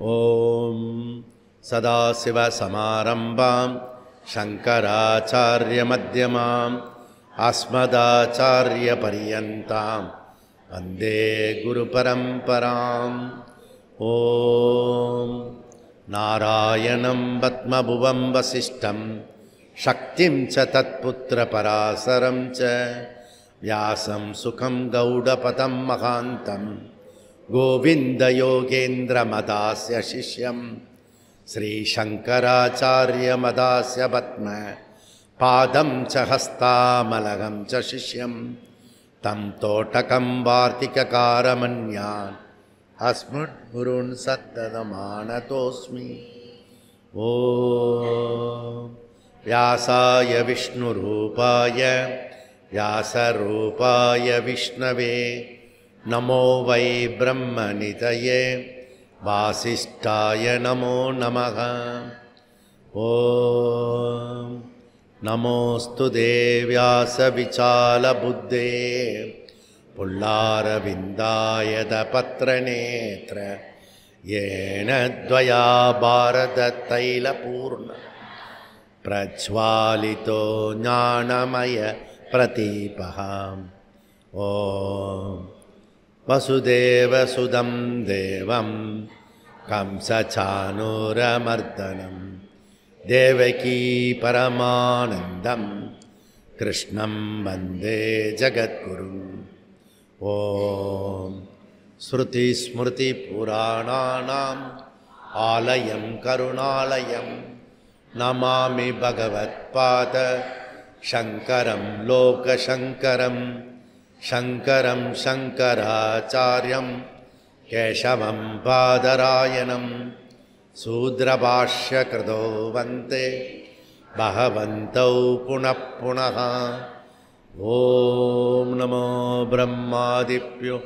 ॐ सदाशिवसमारम्भां शङ्कराचार्यमध्यमाम् अस्मदाचार्यपर्यन्तां वन्दे गुरुपरम्पराम्। ॐ नारायणं पद्मभुवं वसिष्ठं शक्तिं च तत्पुत्रपराशरं च व्यासं सुखं गौडपदं महान्तं गोविन्दयोगेन्द्रमदास्य शिष्यं श्रीशङ्कराचार्यमदास्य पद्म पादं च हस्तामलगं च शिष्यं तं तोटकं वार्तिककारमन्यान् अस्मद्गुरून् सत्तदमानतोऽस्मि। ॐ व्यासाय विष्णुरूपाय व्यासरूपाय विष्णवे नमो वै ब्रह्मनिधये वासिष्ठाय नमो नमः। ॐ नमोऽस्तु व्यासविशालबुद्धे पुल्लारविन्दायतपत्रनेत्र येन द्वया भारततैलपूर्ण प्रज्वालितो ज्ञानमय प्रदीपः। ॐ वसुदेवसुतं देवं कंसचाणूरमर्दनं देवकी परमानन्दं कृष्णं वन्दे जगद्गुरुम्। ॐ श्रुतिस्मृतिपुराणानाम् आलयं करुणालयं नमामि भगवत्पाद शङ्करं लोकशङ्करं शङ्करं शङ्कराचार्यं केशवं बादरायणं शूद्रभाष्यकृतो वन्दे भगवन्तौ पुनः पुनः। ॐ नमो ब्रह्मादिभ्यो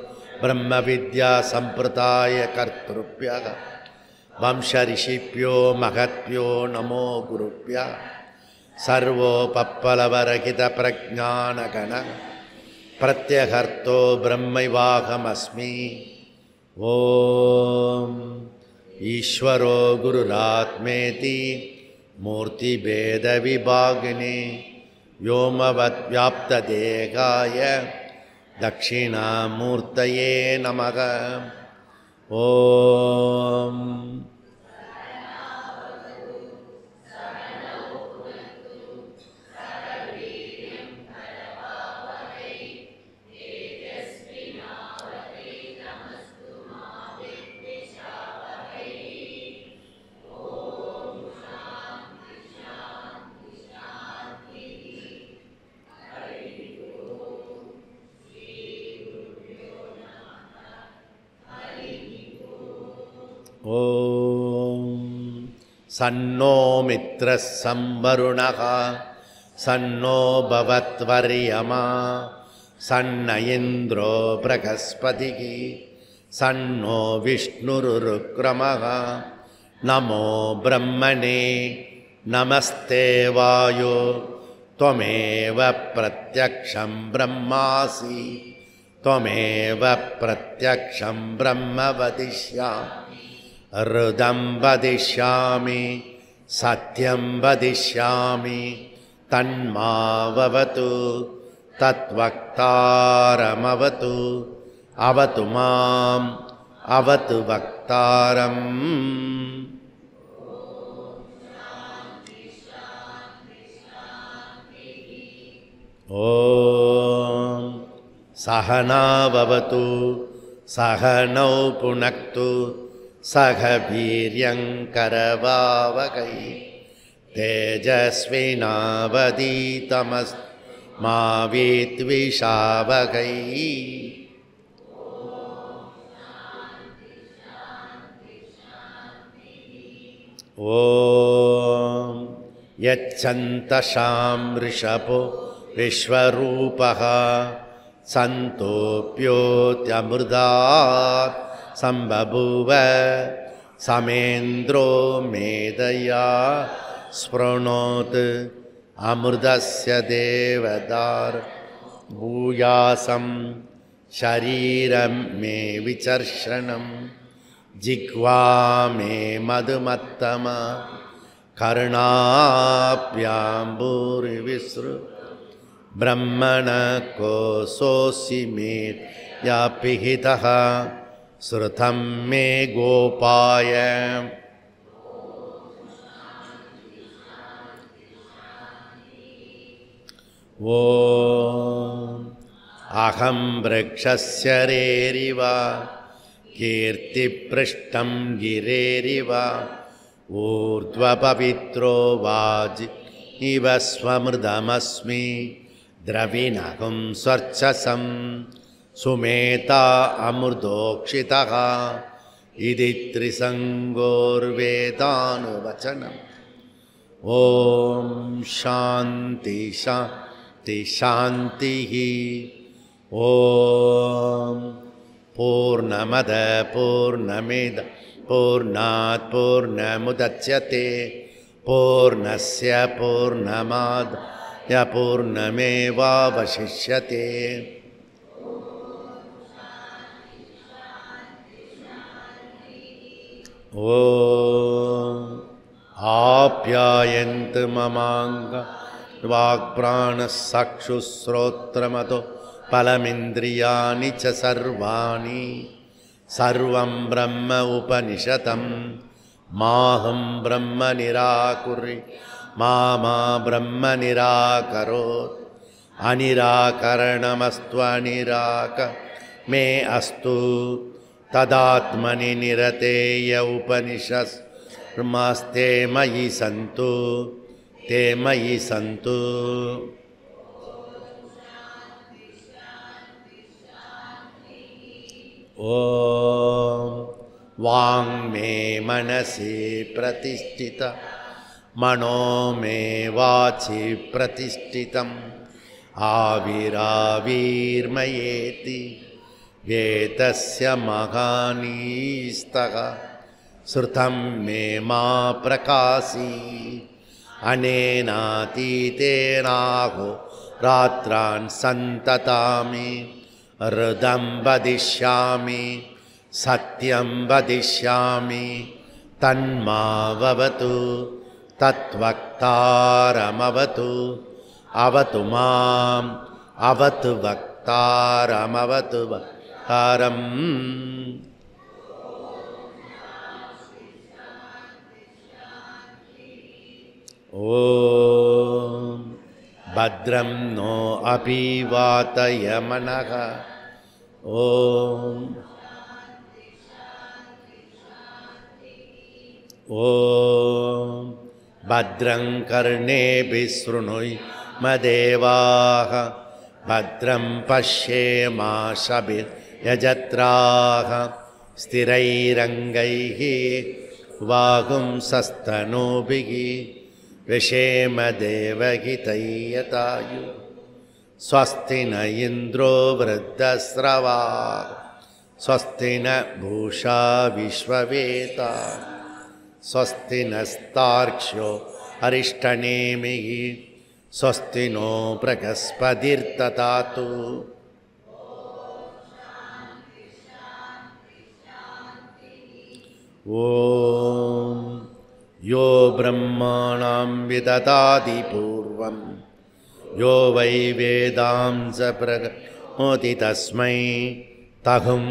ब्रह्मविद्यासम्प्रदाय कर्तृभ्यः वंशऋषिभ्यो महद्भ्यो नमो गुरुभ्यः। सर्वोपप्लवरहितप्रज्ञानगण प्रत्यहर्तो ब्रह्मैवाहमस्मि। ॐ ईश्वरो गुरुरात्मेति मूर्तिभेदविभागिने व्योमवद्व्याप्तदेहाय दक्षिणामूर्तये नमः। ॐ ॐ सन्नो मित्रः संवरुणः सन्नो भवत्वर्यमा सन्न इन्द्रो बृहस्पतिः सन्नो विष्णुरुक्रमः। नमो ब्रह्मणे नमस्ते वायो त्वमेव प्रत्यक्षं ब्रह्मासि त्वमेव प्रत्यक्षं ब्रह्म वदिष्यामि हृदं वदिष्यामि सत्यं वदिष्यामि तन्मावतु तद्वक्तारमवतु अवतु माम् अवतु वक्तारम्। ॐ सहना भवतु सहनौ पुनक्तु सह वीर्यङ्करवावहै तेजस्विनावधीतमस्तु मा विद्विषावहै। ॐ यच्छन्तशां ऋषभो विश्वरूपः सन्तोऽप्योऽत्यमृतात् सम्बभूव समेन्द्रो मेधया स्पृणोत् अमृतस्य देवदार भूयासं शरीरं मे विचर्षणं जिह्वा मे मधुमत्तमा कर्णाभ्याम्बुरिविसृ ब्रह्मण कोशोऽसि मे या पिहितः श्रुतं मे गोपाय ॐ अहं वृक्षस्य रेरिव कीर्तिपृष्ठं गिरेरिव ऊर्ध्वपवित्रो वाजि इव स्वमृदमस्मि द्रविणहं स्वर्चसं सुमेता अमृतोक्षितः इति त्रिसङ्गोर्वेदानुवचनम् ॐ शान्ति शान्ति शान्तिः ॐ पूर्णमद पूर्णमिद पूर्णात् पूर्णमुदच्यते पूर्णस्य पूर्णमादाय पूर्णमेवावशिष्यते ॐ आप्यायन्तु ममाङ्गं वाक्प्राणश्चक्षुश्रोत्रमतो फलमिन्द्रियाणि च सर्वाणि सर्वं ब्रह्म उपनिषदं माहं ब्रह्म निराकुर्इ मा ब्रह्म निराकरोत् अनिराकरणमस्तु अनिराक मे अस्तु तदात्मनि निरतेय उपनिषत्स्ते मयि सन्तु ते मयि सन्तु ॐ वाङ्मे मनसि प्रतिष्ठित मनो मे वाचि प्रतिष्ठितम् आविराविर्मयेति वेतस्य महानीस्तः श्रुतं मे मा प्रकाशी अनेनातीतेनाहो रात्रान् सन्ततामि हृदं वदिष्यामि सत्यं वदिष्यामि तन्मावतु तत्वक्तारमवतु अवतु माम् अवतु वक्तारमवतु वक्तारम् ॐ भद्रं नो अपि वातयमनः ॐ भद्रं कर्णेभिः शृणुयामदेवाः भद्रं पश्येमाशभिर्यजत्राः स्थिरैरङ्गैः वागुंसस्तनूभिः विषेम देवहितैयतायु स्वस्ति न इन्द्रो वृद्धस्रवाः स्वस्ति न भूषा विश्ववेता स्वस्ति नस्तार्क्ष्यो अरिष्टनेमिः स्वस्ति नो बृहस्पतिर्दधातु ॐ यो ब्रह्माणां विदधाति पूर्वं यो वै वेदांस प्रकरोति तस्मै तहुं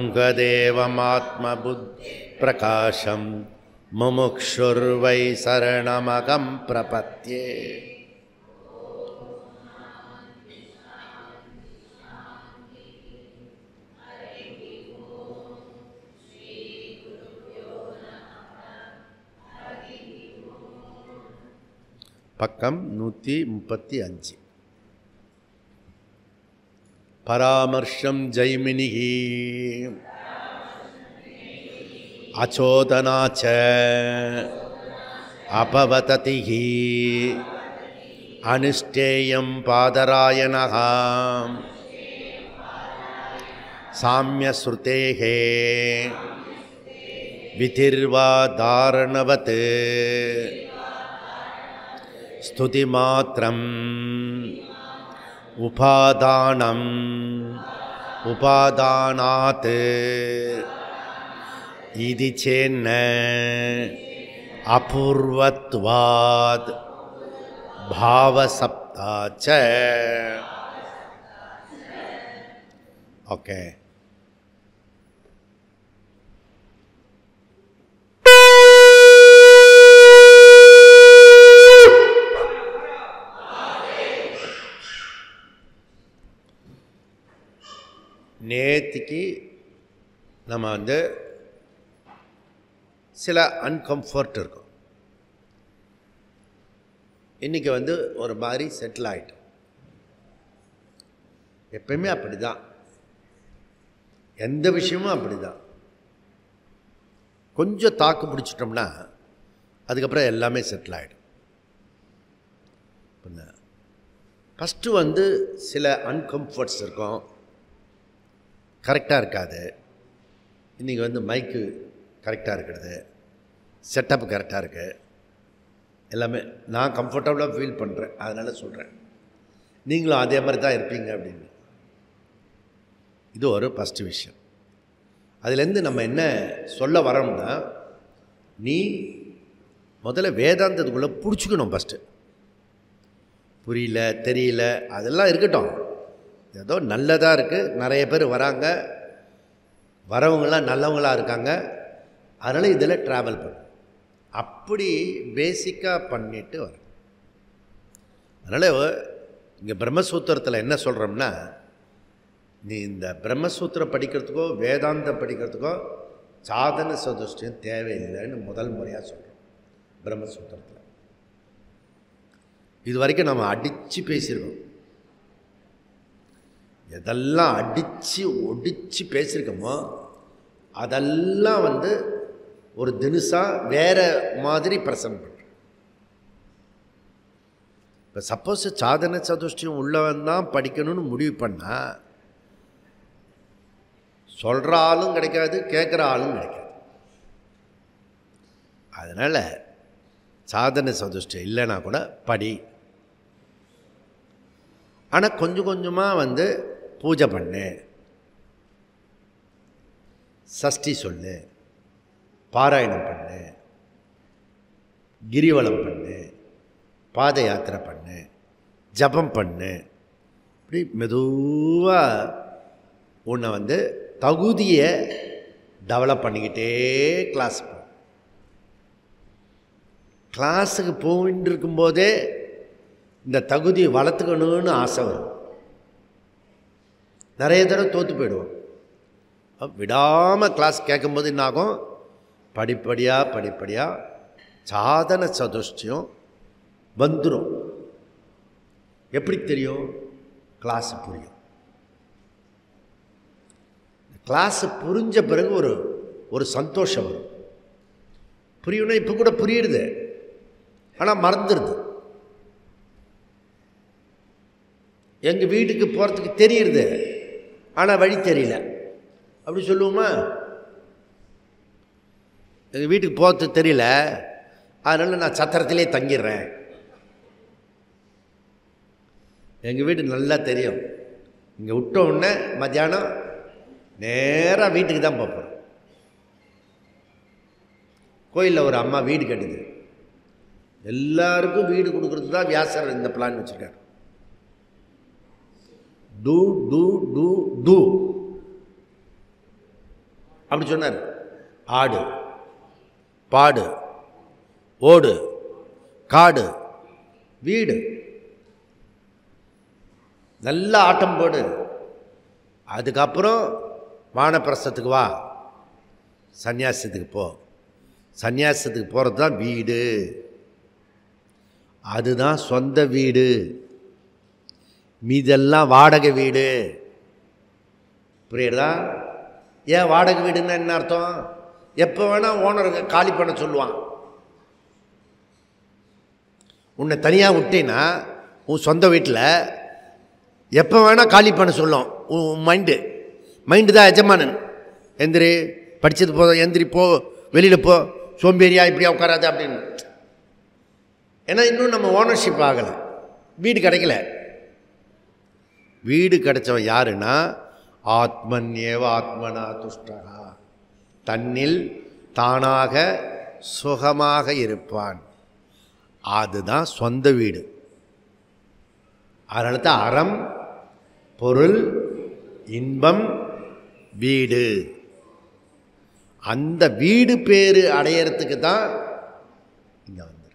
मुमुक्षुर्वै शरणमहं प्रपद्ये பக்கம் 135 பராமர்ஷம் ஜைமினிஹி அச்சோதனாச்ச அபவததிஹி அனுஷ்டேயம் பாதராயணः சாம்யஸ்ருதேஹே விதிர்வா தாரணவத் ஸ்துதிமாத்ரம் உபாதானம் உபாதானாத் इति चेन्न अपूर्वत्वात् भावसप्ता च. ओके. நேத்திக்கு நம்ம வந்து சில அன்கம்ஃபர்ட் இருக்கும். இன்றைக்கி வந்து ஒரு மாதிரி செட்டில் ஆகிட்டோம். எப்பயுமே அப்படி தான், எந்த விஷயமும் அப்படி தான். கொஞ்சம் தாக்கு பிடிச்சிட்டோம்னா அதுக்கப்புறம் எல்லாமே செட்டில் ஆகிடும். ஃபஸ்ட்டு வந்து சில அன்கம்ஃபர்ட்ஸ் இருக்கும், கரெக்டாக இருக்காது. இன்றைக்கி வந்து மைக்கு கரெக்டாக இருக்கிறது, செட்டப் கரெக்டாக இருக்குது, எல்லாமே நான் கம்ஃபர்டபுளாக ஃபீல் பண்ணுறேன். அதனால் சொல்கிறேன், நீங்களும் அதே மாதிரி தான் இருப்பீங்க அப்படின்னு. இது ஒரு ஃபஸ்ட்டு விஷயம். அதுலேருந்து நம்ம என்ன சொல்ல வரோம்னா, நீ முதல்ல வேதாந்தத்துக்குள்ளே பிடிச்சிக்கணும். ஃபஸ்ட்டு புரியல தெரியல அதெல்லாம் இருக்கட்டும், ஏதோ நல்லதாக இருக்குது, நிறைய பேர் வராங்க, வரவங்களாம் நல்லவங்களாக இருக்காங்க, அதனால் இதில் ட்ராவல் பண்ணு. அப்படி பேசிக்காக பண்ணிட்டு வர. அதனால் இங்கே பிரம்மசூத்திரத்தில் என்ன சொல்கிறோம்னா, நீ இந்த பிரம்மசூத்திரம் படிக்கிறதுக்கோ வேதாந்தம் படிக்கிறதுக்கோ சாதன சதுஷ்டியம் தேவையில்லைன்னு முதல் முறையாக சொல்கிறோம் பிரம்மசூத்திரத்தில். இது வரைக்கும் நம்ம அடித்து பேசியிருக்கோம். எதெல்லாம் அடித்து ஒடிச்சு பேசியிருக்கோமோ அதெல்லாம் வந்து ஒரு தினுசாக வேறு மாதிரி ப்ரெசன்ட் பண்ணுறோம். இப்போ சப்போஸ் சாதன சதுஷ்டியம் உள்ளவன் தான் படிக்கணும்னு முடிவு பண்ணால் சொல்கிற ஆளும் கிடைக்காது, கேட்குற ஆளும் கிடைக்காது. அதனால் சாதன சதுஷ்டியம் இல்லைன்னா கூட படி. ஆனால் கொஞ்சம் கொஞ்சமாக வந்து பூஜை பண்ணு, சஷ்டி சொல்லு, பாராயணம் பண்ணு, கிரிவலம் பண்ணு, பாத யாத்திரை பண்ணு, ஜபம் பண்ணு. இப்படி மெதுவாக உன்னை வந்து தகுதியை டெவலப் பண்ணிக்கிட்டே கிளாஸ் போ. கிளாஸுக்கு போயின்னு இருக்கும்போதே இந்த தகுதியை வளர்த்துக்கணும்னு ஆசை வரும். நிறைய தடவை தோற்று போயிடுவோம். விடாமல் கிளாஸ் கேட்கும்போது என்னாகும், படிப்படியாக சாதன சதுஷ்டியம் வந்துடும். எப்படி தெரியும்? கிளாஸ் புரியும். கிளாஸ் புரிஞ்ச பிறகு ஒரு சந்தோஷம் வரும். புரியணும், இப்போ கூட புரியுது, ஆனால் மறந்துடுது. எங்கள் வீட்டுக்கு போகிறதுக்கு தெரியுது, ஆனால் வழி தெரியல. அப்படி சொல்லுவோமா? எங்கள் வீட்டுக்கு போகிறதுக்கு தெரியல, அதனால் நான் சத்திரத்திலே தங்கிடுறேன். எங்கள் வீடு நல்லா தெரியும், இங்கே விட்ட உடனே மத்தியானம் நேராக வீட்டுக்கு தான் போகிறோம். கோயிலில் ஒரு அம்மா வீடு கட்டுது, எல்லாருக்கும் வீடு கொடுக்குறது தான் வியாசர் இந்த பிளான் வச்சுருக்காரு. டூ டூ டூ டூ அப்படி சொன்னார். ஆடு, பாடு, ஓடு, காடு, வீடு, நல்லா ஆட்டம் போடு. அதுக்கப்புறம் வானப்பிரஸ்தத்துக்கு வா, சந்நியாசத்துக்கு போ. சந்நியாசத்துக்கு போகிறது தான் வீடு, அதுதான் சொந்த வீடு. மீதெல்லாம் வாடகை வீடு. புரியுறதா? ஏன் வாடகை வீடுன்னா என்ன அர்த்தம்? எப்போ வேணால் ஓனருக்கு காலி பண்ண சொல்லுவான். உன்னை தனியாக விட்டேன்னா உன் சொந்த வீட்டில் எப்போ வேணால் காலி பண்ண சொல்லும் உன் மைண்டு தான் எஜமானன். எந்திரி, படித்தது போதும், எந்திரி போ, வெளியில் போ, சோம்பேறியா இப்படியா உட்காராது அப்படின்னு. ஏன்னா இன்னும் நம்ம ஓனர்ஷிப் ஆகலை, வீடு கிடைக்கல. வீடு கிடைச்சவன் யாருன்னா ஆத்மன் ஏவ ஆத்மனா துஷ்டா, தன்னில் தானாக சுகமாக இருப்பான். அதுதான் சொந்த வீடு. அதனால தான் அறம், பொருள், இன்பம், வீடு. அந்த வீடு பேரு அடையறதுக்கு தான் இங்க வந்து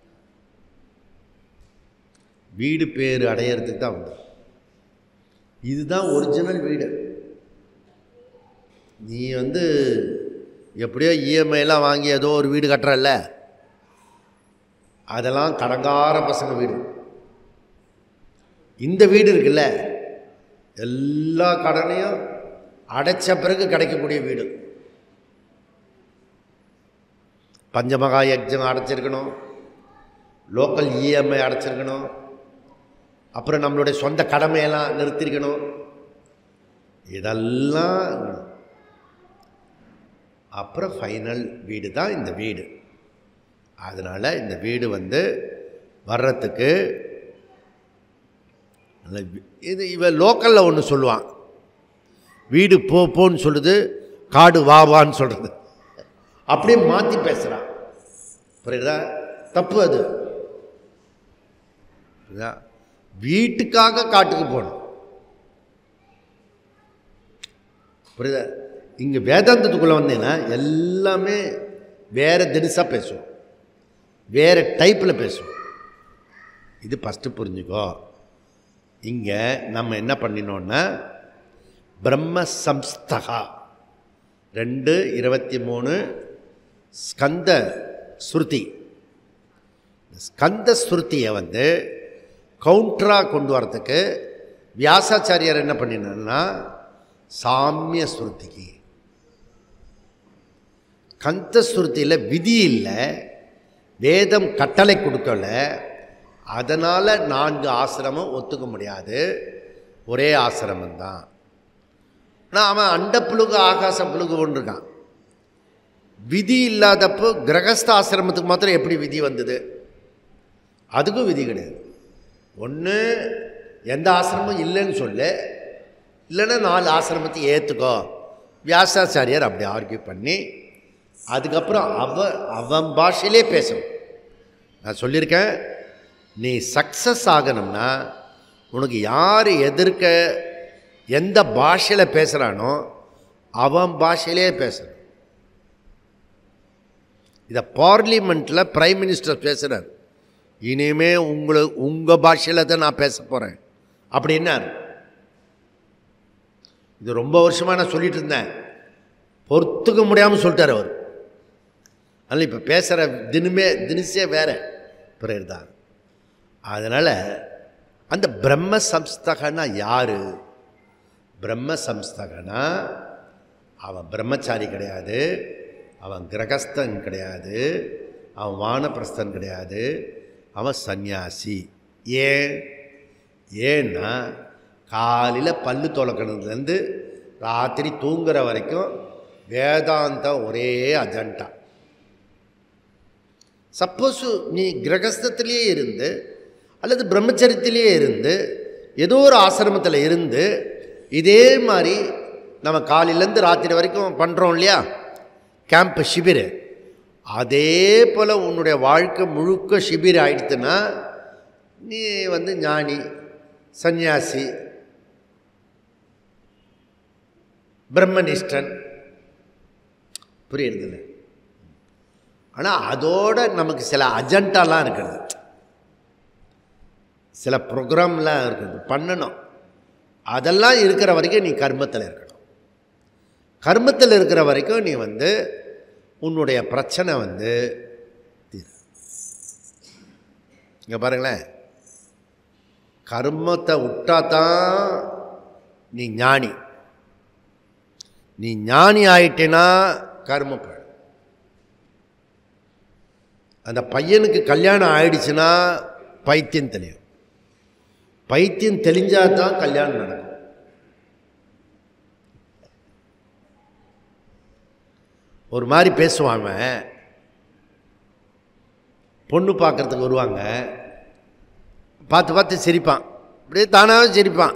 வீடு பேரு அடையறதுக்கு தான் வந்து. இதுதான் ஒரிஜினல் வீடு. நீ வந்து எப்படியோ இஎம்ஐலாம் வாங்கி ஏதோ ஒரு வீடு கட்டுறல்ல, அதெல்லாம் கடங்கார பசங்க வீடு. இந்த வீடு இருக்குல்ல, எல்லா கடனையும் அடைச்ச பிறகு கிடைக்கக்கூடிய வீடு. பஞ்சமகா யஜ்ஜம் அடைச்சிருக்கணும், லோக்கல் இஎம்ஐ அடைச்சிருக்கணும், அப்புறம் நம்மளுடைய சொந்த கடமையெல்லாம் நிறுத்திருக்கணும். இதெல்லாம் அப்புறம் ஃபைனல் வீடு தான் இந்த வீடு. அதனால் இந்த வீடு வந்து வர்றதுக்கு இது இவன் லோக்கலில் ஒன்று சொல்லுவான், வீடு போன்னு சொல்லுது, காடு வான்னு சொல்கிறது. அப்படியே மாற்றி பேசுகிறான். புரியுதா? தப்பு அது. புரியுதா? வீட்டுக்காக காட்டுக்கு போகணும். புரியுதா? இங்கே வேதாந்தத்துக்குள்ளே வந்தீங்கன்னா எல்லாமே வேறு தினசாக பேசுவோம், வேறு டைப்பில் பேசுவோம். இது ஃபஸ்ட்டு புரிஞ்சுக்கோ. இங்கே நம்ம என்ன பண்ணினோன்னா பிரம்ம சம்ஸ்தகா 2:23 ஸ்கந்த ஸ்ருதி. ஸ்கந்த ஸ்ருதியை வந்து கவுண்டராக கொண்டு வரத்துக்கு வியாசாச்சாரியார் என்ன பண்ணினா சாமிய ஸ்ருதிக்கு. கந்த ஸ்ருதியில் விதி இல்லை, வேதம் கட்டளை கொடுக்கல. அதனால் 4 ஆசிரமம் ஒத்துக்க முடியாது, ஒரே ஆசிரமந்தான். ஆனால் அவன் அண்ட புழுகு ஆகாச புழுகு ஒன்று இருக்கான். விதி இல்லாதப்போ கிரகஸ்த ஆசிரமத்துக்கு மாத்திரம் எப்படி விதி வந்தது? அதுக்கும் விதி கிடையாது. ஒன்று எந்த ஆசிரமம் இல்லைன்னு சொல்லு, இல்லைன்னா 4 ஆசிரமத்தை ஏற்றுக்கோ. வியாசாச்சாரியார் அப்படி ஆர்கியூ பண்ணி அதுக்கப்புறம் அவன் பாஷையிலே பேசணும். நான் சொல்லியிருக்கேன், நீ சக்ஸஸ் ஆகணும்னா உனக்கு யார் எதிர்க்க எந்த பாஷையில் பேசுகிறானோ அவன் பாஷையிலே பேசணும். இதை பார்லிமெண்ட்டில் பிரைம் மினிஸ்டர் பேசுகிறார், இனிமே உங்கள் பாஷையில் தான் நான் பேச போகிறேன் அப்படின்னார். இது ரொம்ப வருஷமாக நான் சொல்லிட்டு இருந்தேன், பொறுத்துக்க முடியாமல் சொல்லிட்டார் அவர். அதனால் இப்போ பேசுகிற தினசே வேறு பிறகுதான். அதனால் அந்த பிரம்ம சம்ஸ்தகனா யார்? பிரம்ம சம்ஸ்தகனா அவன் பிரம்மச்சாரி கிடையாது, அவன் கிரகஸ்தன் கிடையாது, அவன் வானப்பிரஸ்தன் கிடையாது, அவன் சந்நியாசி. ஏன்னா காலையில் பல்லு துலக்கணுலேருந்து ராத்திரி தூங்குற வரைக்கும் வேதாந்தம் ஒரே அஜெண்டா. சப்போஸ் நீ கிரகஸ்தத்திலேயே இருந்து அல்லது பிரம்மச்சரியத்திலேயே இருந்து ஏதோ ஒரு ஆசிரமத்தில் இருந்து இதே மாதிரி நம்ம காலையிலேருந்து ராத்திரி வரைக்கும் பண்ணுறோம் இல்லையா, கேம்ப் ஷிபிர், அதே போல் உன்னுடைய வாழ்க்கை முழுக்க ஷிபிர் ஆயிடுத்துன்னா நீ வந்து ஞானி, சந்நியாசி, பிரம்மனிஷ்டன். புரியுறதில்ல? ஆனால் அதோட நமக்கு சில அஜெண்டாலாம் இருக்கிறது, சில ப்ரோக்ராம்லாம் இருக்குது பண்ணணும். அதெல்லாம் இருக்கிற வரைக்கும் நீ கர்மத்தில் இருக்கணும். கர்மத்தில் இருக்கிற வரைக்கும் நீ வந்து உன்னுடைய பிரச்சனை வந்து தீரும். இங்கே பாருங்களேன், கர்மத்தை விட்டாதான் நீ ஞானி. நீ ஞானி ஆயிட்டேன்னா கர்மம் போயிடும். அந்த பையனுக்கு கல்யாணம் ஆயிடுச்சுன்னா பைத்தியம் தெளியும். பைத்தியம் தெளிஞ்சால் தான் கல்யாணம் நடக்கும். ஒரு மாதிரி பேசுவாங்க, பொண்ணு பார்க்குறதுக்கு வருவாங்க, பார்த்து பார்த்து சிரிப்பான், அப்படியே தானாகவே சிரிப்பான்,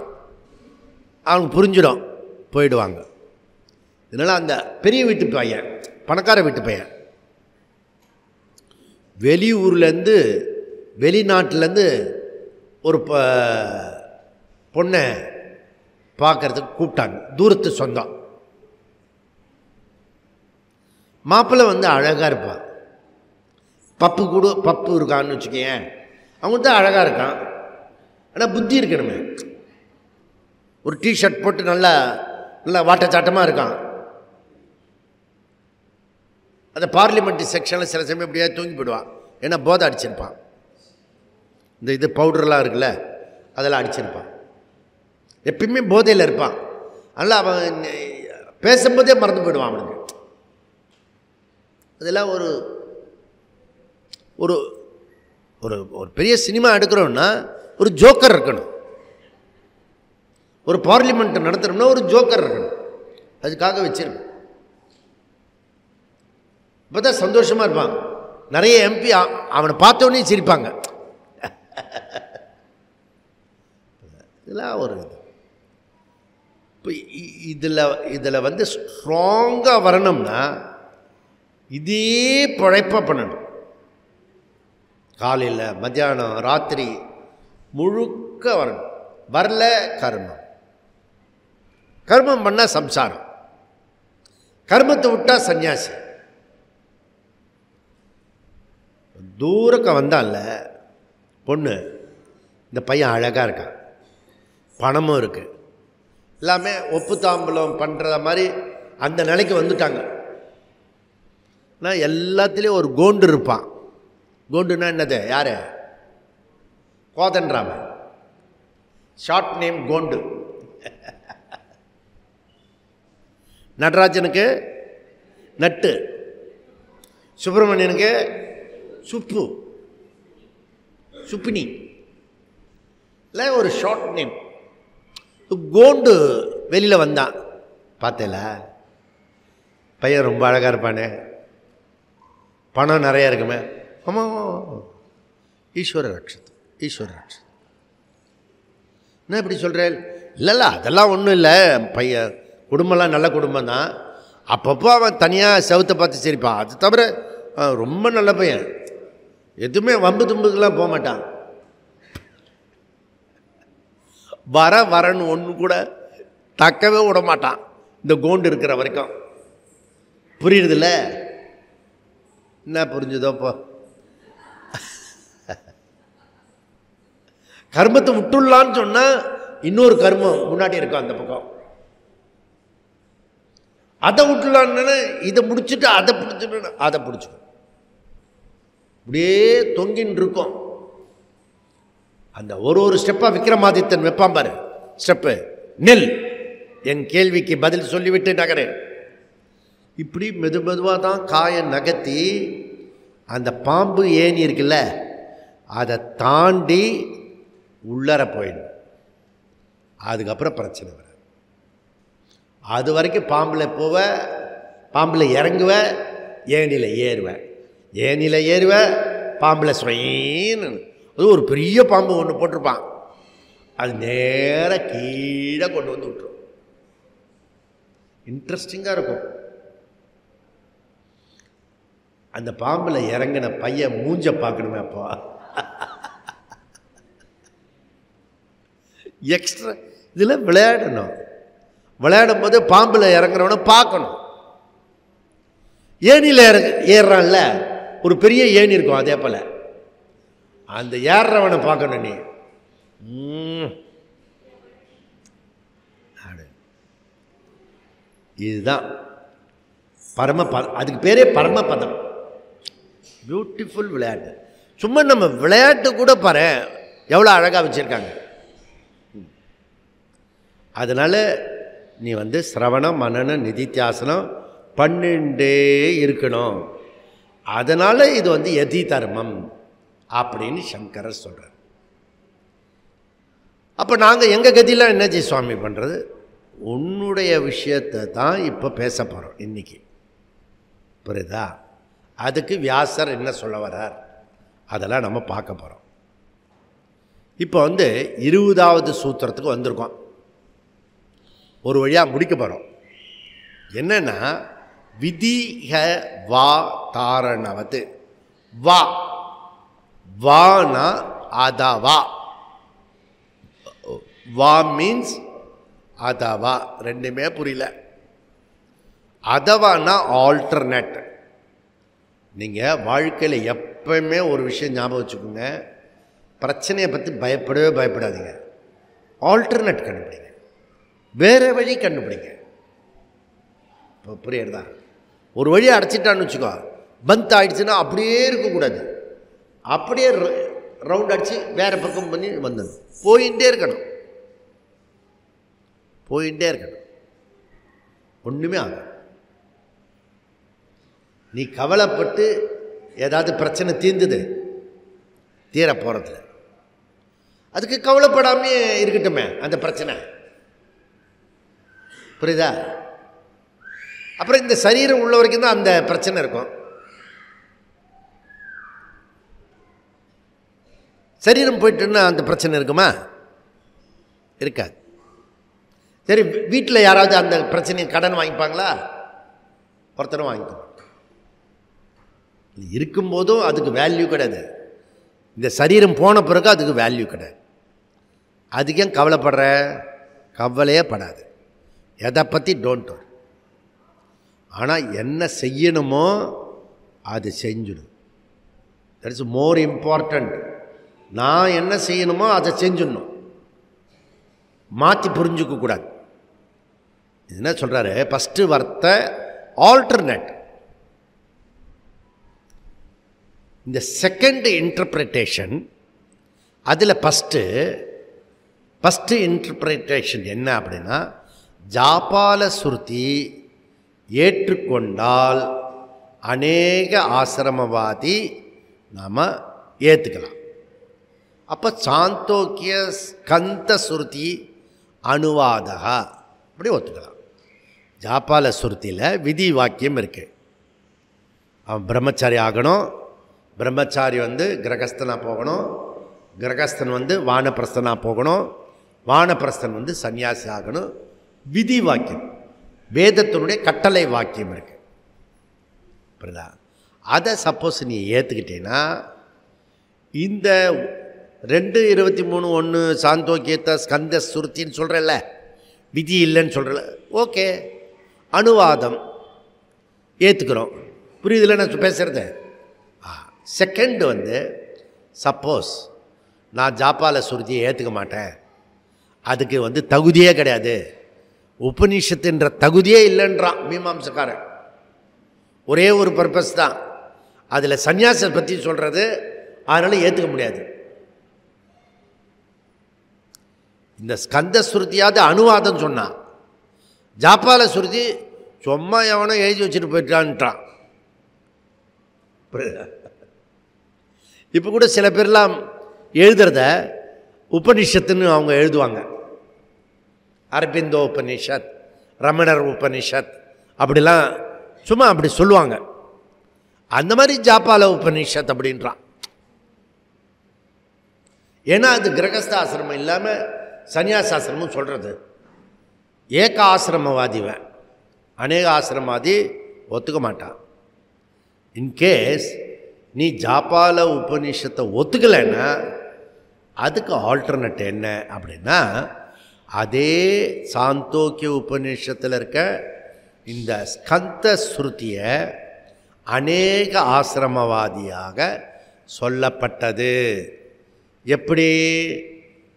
அவங்க புரிஞ்சிடும், போயிடுவாங்க. இதனால் அந்த பெரிய வீட்டு பையன், பணக்கார வீட்டு பையன் வெளியூர்லேருந்து வெளிநாட்டிலேருந்து ஒரு பொண்ணை பார்க்கறதுக்கு கூப்பிட்டாங்க. தூரத்து சொந்தம். மாப்பிள்ளை வந்து அழகாக இருப்பான். பப்பு இருக்கான்னு வச்சுக்கேன். அவங்க தான் அழகாக இருக்கான். ஆனால் புத்தி இருக்கணுமே. ஒரு டிஷர்ட் போட்டு நல்லா நல்லா வாட்டச்சாட்டமாக இருக்கான். அந்த பார்லிமெண்ட் செக்ஷனில் சில சமயம் எப்படியா தூங்கி போயிடுவான். ஏன்னா போதை அடிச்சிருப்பான். இந்த பவுடர்லாம் இருக்குல்ல, அதெல்லாம் அடிச்சிருப்பான். எப்பயுமே போதையில் இருப்பான். அதனால் அவன் பேசும்போதே மறந்து போயிடுவான் அவனுக்கு. அதெல்லாம் ஒரு ஒரு ஒரு பெரிய சினிமா எடுக்கிறோன்னா ஒரு ஜோக்கர் இருக்கணும். ஒரு பார்லிமெண்ட் நடத்துகிறோம்னா ஒரு ஜோக்கர் இருக்கணும். அதுக்காக வச்சிருக்கணும். இப்போ தான் சந்தோஷமாக இருப்பான். நிறைய எம்பி அவனை பார்த்தோன்னே சிரிப்பாங்க. இதெல்லாம் ஒரு இப்போ இதில் வந்து ஸ்ட்ராங்காக வரணும்னா இதே பழைப்பாக பண்ணணும். காலையில் மத்தியானம் ராத்திரி முழுக்க வரணும். வரல கர்மம். கர்மம் பண்ணால் சம்சாரம். கர்மத்தை விட்டால் சன்னியாசி. தூரக்க வந்தால பொண்ணு, இந்த பையன் அழகாக இருக்கான், பணமும் இருக்குது, எல்லாமே ஒப்பு தாம்பலம் பண்ணுற மாதிரி அந்த நிலைக்கு வந்துட்டாங்க. ஆனால் எல்லாத்துலேயும் ஒரு கோண்டு இருப்பான். கோண்டுன்னா என்னது? யார்? கோதண்டராமன். Short name Kondu. நடராஜனுக்கு நட்டு, சுப்பிரமணியனுக்கு சுப்பு, சுப்பினி. இல்லை ஒரு ஷார்ட் நேம். கோண்டு வெளியில் வந்தான். பார்த்தல பையன் ரொம்ப அழகாக இருப்பானே, பணம் நிறையா இருக்குமே. ஆமாம், ஈஸ்வர ரட்சத்து, ஈஸ்வர ரட்சத்து. என்ன இப்படி சொல்கிறேன்? இல்லைல்ல, அதெல்லாம் ஒன்றும் இல்லை. பையன் குடும்பம்லாம் நல்ல குடும்பம் தான். அப்பப்போ அவன் தனியாக செவத்தை பார்த்து சிரிப்பான். அது தவிர ரொம்ப நல்ல பையன். எதுவுமே வம்பு தும்புக்கெல்லாம் போக மாட்டான். வரன்னு ஒன்று கூட தக்கவே விட மாட்டான் இந்த கோண்டு இருக்கிற வரைக்கும். புரியுறதில்ல? என்ன புரிஞ்சுதோ? இப்போ கர்மத்தை விட்டுடலான்னு சொன்னால் இன்னொரு கர்மம் முன்னாடி இருக்கும் அந்த பக்கம். அதை விட்டுலான்னு இதை முடிச்சுட்டு அதை பிடிச்சிட்டு அதை பிடிச்சிக்கும். இப்படியே தொங்கின்னு இருக்கும். அந்த ஒரு ஸ்டெப்பாக விக்ரமாதித்தன் வைப்பான் பாரு. ஸ்டெப்பு நெல், என் கேள்விக்கு பதில் சொல்லிவிட்டு நகரேன். இப்படி மெதுவாக தான் காயை நகர்த்தி அந்த பாம்பு ஏணி இருக்குல்ல, அதை தாண்டி உள்ளர போயிடும். அதுக்கப்புறம் பிரச்சனை வராது. அது வரைக்கும் பாம்பில் போவ, பாம்பில் இறங்குவ, ஏணியில் ஏறுவேன், ஏணியில் ஏறுவேன், பாம்பில் சொயின்னு. அது ஒரு பெரிய பாம்பு ஒன்று போட்டிருப்பான். அது நேராக கீழே கொண்டு வந்து விட்டுரும். இன்ட்ரெஸ்டிங்காக இருக்கும். அந்த பாம்பில் இறங்கின பையன் மூஞ்ச பார்க்கணுமே. அப்போ எக்ஸ்ட்ரா இதில் விளையாடணும். விளையாடும் போது பாம்பில் இறங்குறவனை பார்க்கணும். ஏணியில் ஏறுறான்ல, ஒரு பெரிய ஏணி இருக்கும். அதே போல் அந்த ஏறுறவனை பார்க்கணும். நீ இதுதான் பரமபதம். அதுக்கு பேரே பரமபதம். பியூட்டிஃபுல் விளையாட்டு. சும்மா நம்ம விளையாட்டு கூட பாரு எவ்வளோ அழகாக வச்சுருக்காங்க. அதனால் நீ வந்து சிரவணம் மனனம் நிதித்தியாசனம் பண்ணிண்டே இருக்கணும். அதனால் இது வந்து யதி தர்மம் அப்படின்னு சங்கரர் சொல்கிறார். அப்போ நாங்கள் எங்கள் கதியில் என்னஜி சுவாமி பண்ணுறது? உன்னுடைய விஷயத்தை தான் இப்போ பேச போகிறோம் இன்றைக்கி. புரியுதா? அதுக்கு வியாசர் என்ன சொல்ல வர்றார் அதெல்லாம் நம்ம பார்க்க போகிறோம். இப்போ வந்து 20வது சூத்திரத்துக்கு வந்திருக்கோம். ஒரு வழியாக முடிக்க போகிறோம். என்னென்னா விதிஹ வா தாரணவது. வா வானா அதவா. வா மீன்ஸ் அதவா, ரெண்டுமே புரியல. அதவானா ஆல்டர்னேட். நீங்கள் வாழ்க்கையில் எப்பவுமே ஒரு விஷயம் ஞாபகம் வச்சுக்கோங்க, பிரச்சனையை பற்றி பயப்படவே பயப்படாதீங்க. ஆல்டர்னேட் கண்டுபிடிங்க, வேறு வழி கண்டுபிடிங்க. இப்போ புரியுறதா? ஒரு வழி அடைச்சிட்டான்னு வச்சுக்கோ, பந்த் ஆகிடுச்சுன்னா அப்படியே இருக்கக்கூடாது, அப்படியே ரவுண்ட் அடித்து வேறு பக்கம் பண்ணி வந்துடணும். போயிட்டே இருக்கணும், போயிட்டே இருக்கணும். ஒன்றுமே ஆகும். நீ கவலைப்பட்டு ஏதாவது பிரச்சனை தீர்ந்தது, தீர போகிறதில்ல. அதுக்கு கவலைப்படாமே இருக்கட்டுமே அந்த பிரச்சனை. புரியுதா? அப்புறம் இந்த சரீரம் உள்ள வரைக்கும் தான் அந்த பிரச்சனை இருக்கும். சரீரம் போயிட்டுன்னா அந்த பிரச்சனை இருக்குமா? இருக்காது. சரி, வீட்டில் யாராவது அந்த பிரச்சனையை கடன் வாங்கிப்பாங்களா? ஒருத்தரும் வாங்கிக்கணும். இருக்கும்போதும் அதுக்கு வேல்யூ கிடையாது, இந்த சரீரம் போன பிறகு அதுக்கு வேல்யூ கிடையாது. அதுக்கு ஏன் கவலைப்படுற? கவலையே படாது, எதை பற்றி டோன்ட் வரி. ஆனால் என்ன செய்யணுமோ அது செஞ்சிடும். That is more important. நான் என்ன செய்யணுமோ அதை செஞ்சிடணும், மாற்றி புரிஞ்சுக்க கூடாது. என்ன சொல்கிறாரு? ஃபஸ்ட்டு வார்த்தை ஆல்டர்னேட். இந்த செகண்ட் இன்டர்பிரிட்டேஷன், அதில் ஃபஸ்ட்டு இன்டர்பிரிட்டேஷன் என்ன அப்படின்னா, ஜாபால சுருதி ஏற்றுக்கொண்டால் அநேக ஆசிரமவாதி நாம் ஏற்றுக்கலாம். அப்போ சாந்தோக்கிய ஸ்கந்த சுருதி அனுவாதகா அப்படி ஒத்துக்கலாம். ஜாபால சுருத்தியில் விதி வாக்கியம் இருக்குது. அவன் பிரம்மச்சாரி ஆகணும், பிரம்மச்சாரி கிரகஸ்தனாக போகணும், கிரகஸ்தன் வானப்பிரஸ்தனாக போகணும், வானப்பிரஸ்தன் சன்னியாசி ஆகணும். விதி வாக்கியம், வேதத்தினுடைய கட்டளை வாக்கியம் இருக்குது. புரியுதா? அதை சப்போஸ் நீ ஏற்றுக்கிட்டேன்னா, இந்த 2:23:1 சாந்தோக்கியத்தை ஸ்கந்த சுருத்தின்னு சொல்கிறல்ல, விதி இல்லைன்னு சொல்கிறல, ஓகே, அனுவாதம் ஏற்றுக்கிறோம். புரியுதில்ல நான் பேசுகிறது? செகண்ட் சப்போஸ் நான் ஜாபால சுருதியை ஏற்றுக்க மாட்டேன், அதுக்கு தகுதியே கிடையாது, உபநிஷத்துன்ற தகுதியே இல்லைன்றான் மீமாம்சக்காரன். ஒரே ஒரு பர்பஸ் தான், அதில் சந்நியாசத்தை பற்றி சொல்கிறது, அதனால் ஏற்றுக்க முடியாது. இந்த ஸ்கந்த சுருதியாவது அனுவாதம் சொன்னான், ஜாபால சுருதி சும்மா எவனோ எழுதி வச்சுட்டு போயிட்டான்ட்டான். இப்போ கூட சில பேர்லாம் எழுதுறத உபனிஷத்துன்னு அவங்க எழுதுவாங்க. அரபிந்தோ உபனிஷத், ரமணர் உபனிஷத் அப்படிலாம் சும்மா அப்படி சொல்லுவாங்க. அந்த மாதிரி ஜாபால உபனிஷத் அப்படின்றான். ஏன்னா அது கிரகஸ்த ஆசிரமம் இல்லாமல் சன்னியாசாசிரமும் சொல்கிறது. ஏக ஆசிரமவாதிவன், அநேக ஆசிரமவாதி ஒத்துக்க மாட்டான். இன்கேஸ் நீ ஜாபால உபநிஷத்தை ஒத்துக்கலைன்னா அதுக்கு ஆல்டர்னேட் என்ன அப்படின்னா, அதே சாந்தோக்கிய உபநிஷத்தில் இருக்க இந்த ஸ்கந்த ஸ்ருதியை அநேக ஆசிரமவாதியாக சொல்லப்பட்டது. எப்படி?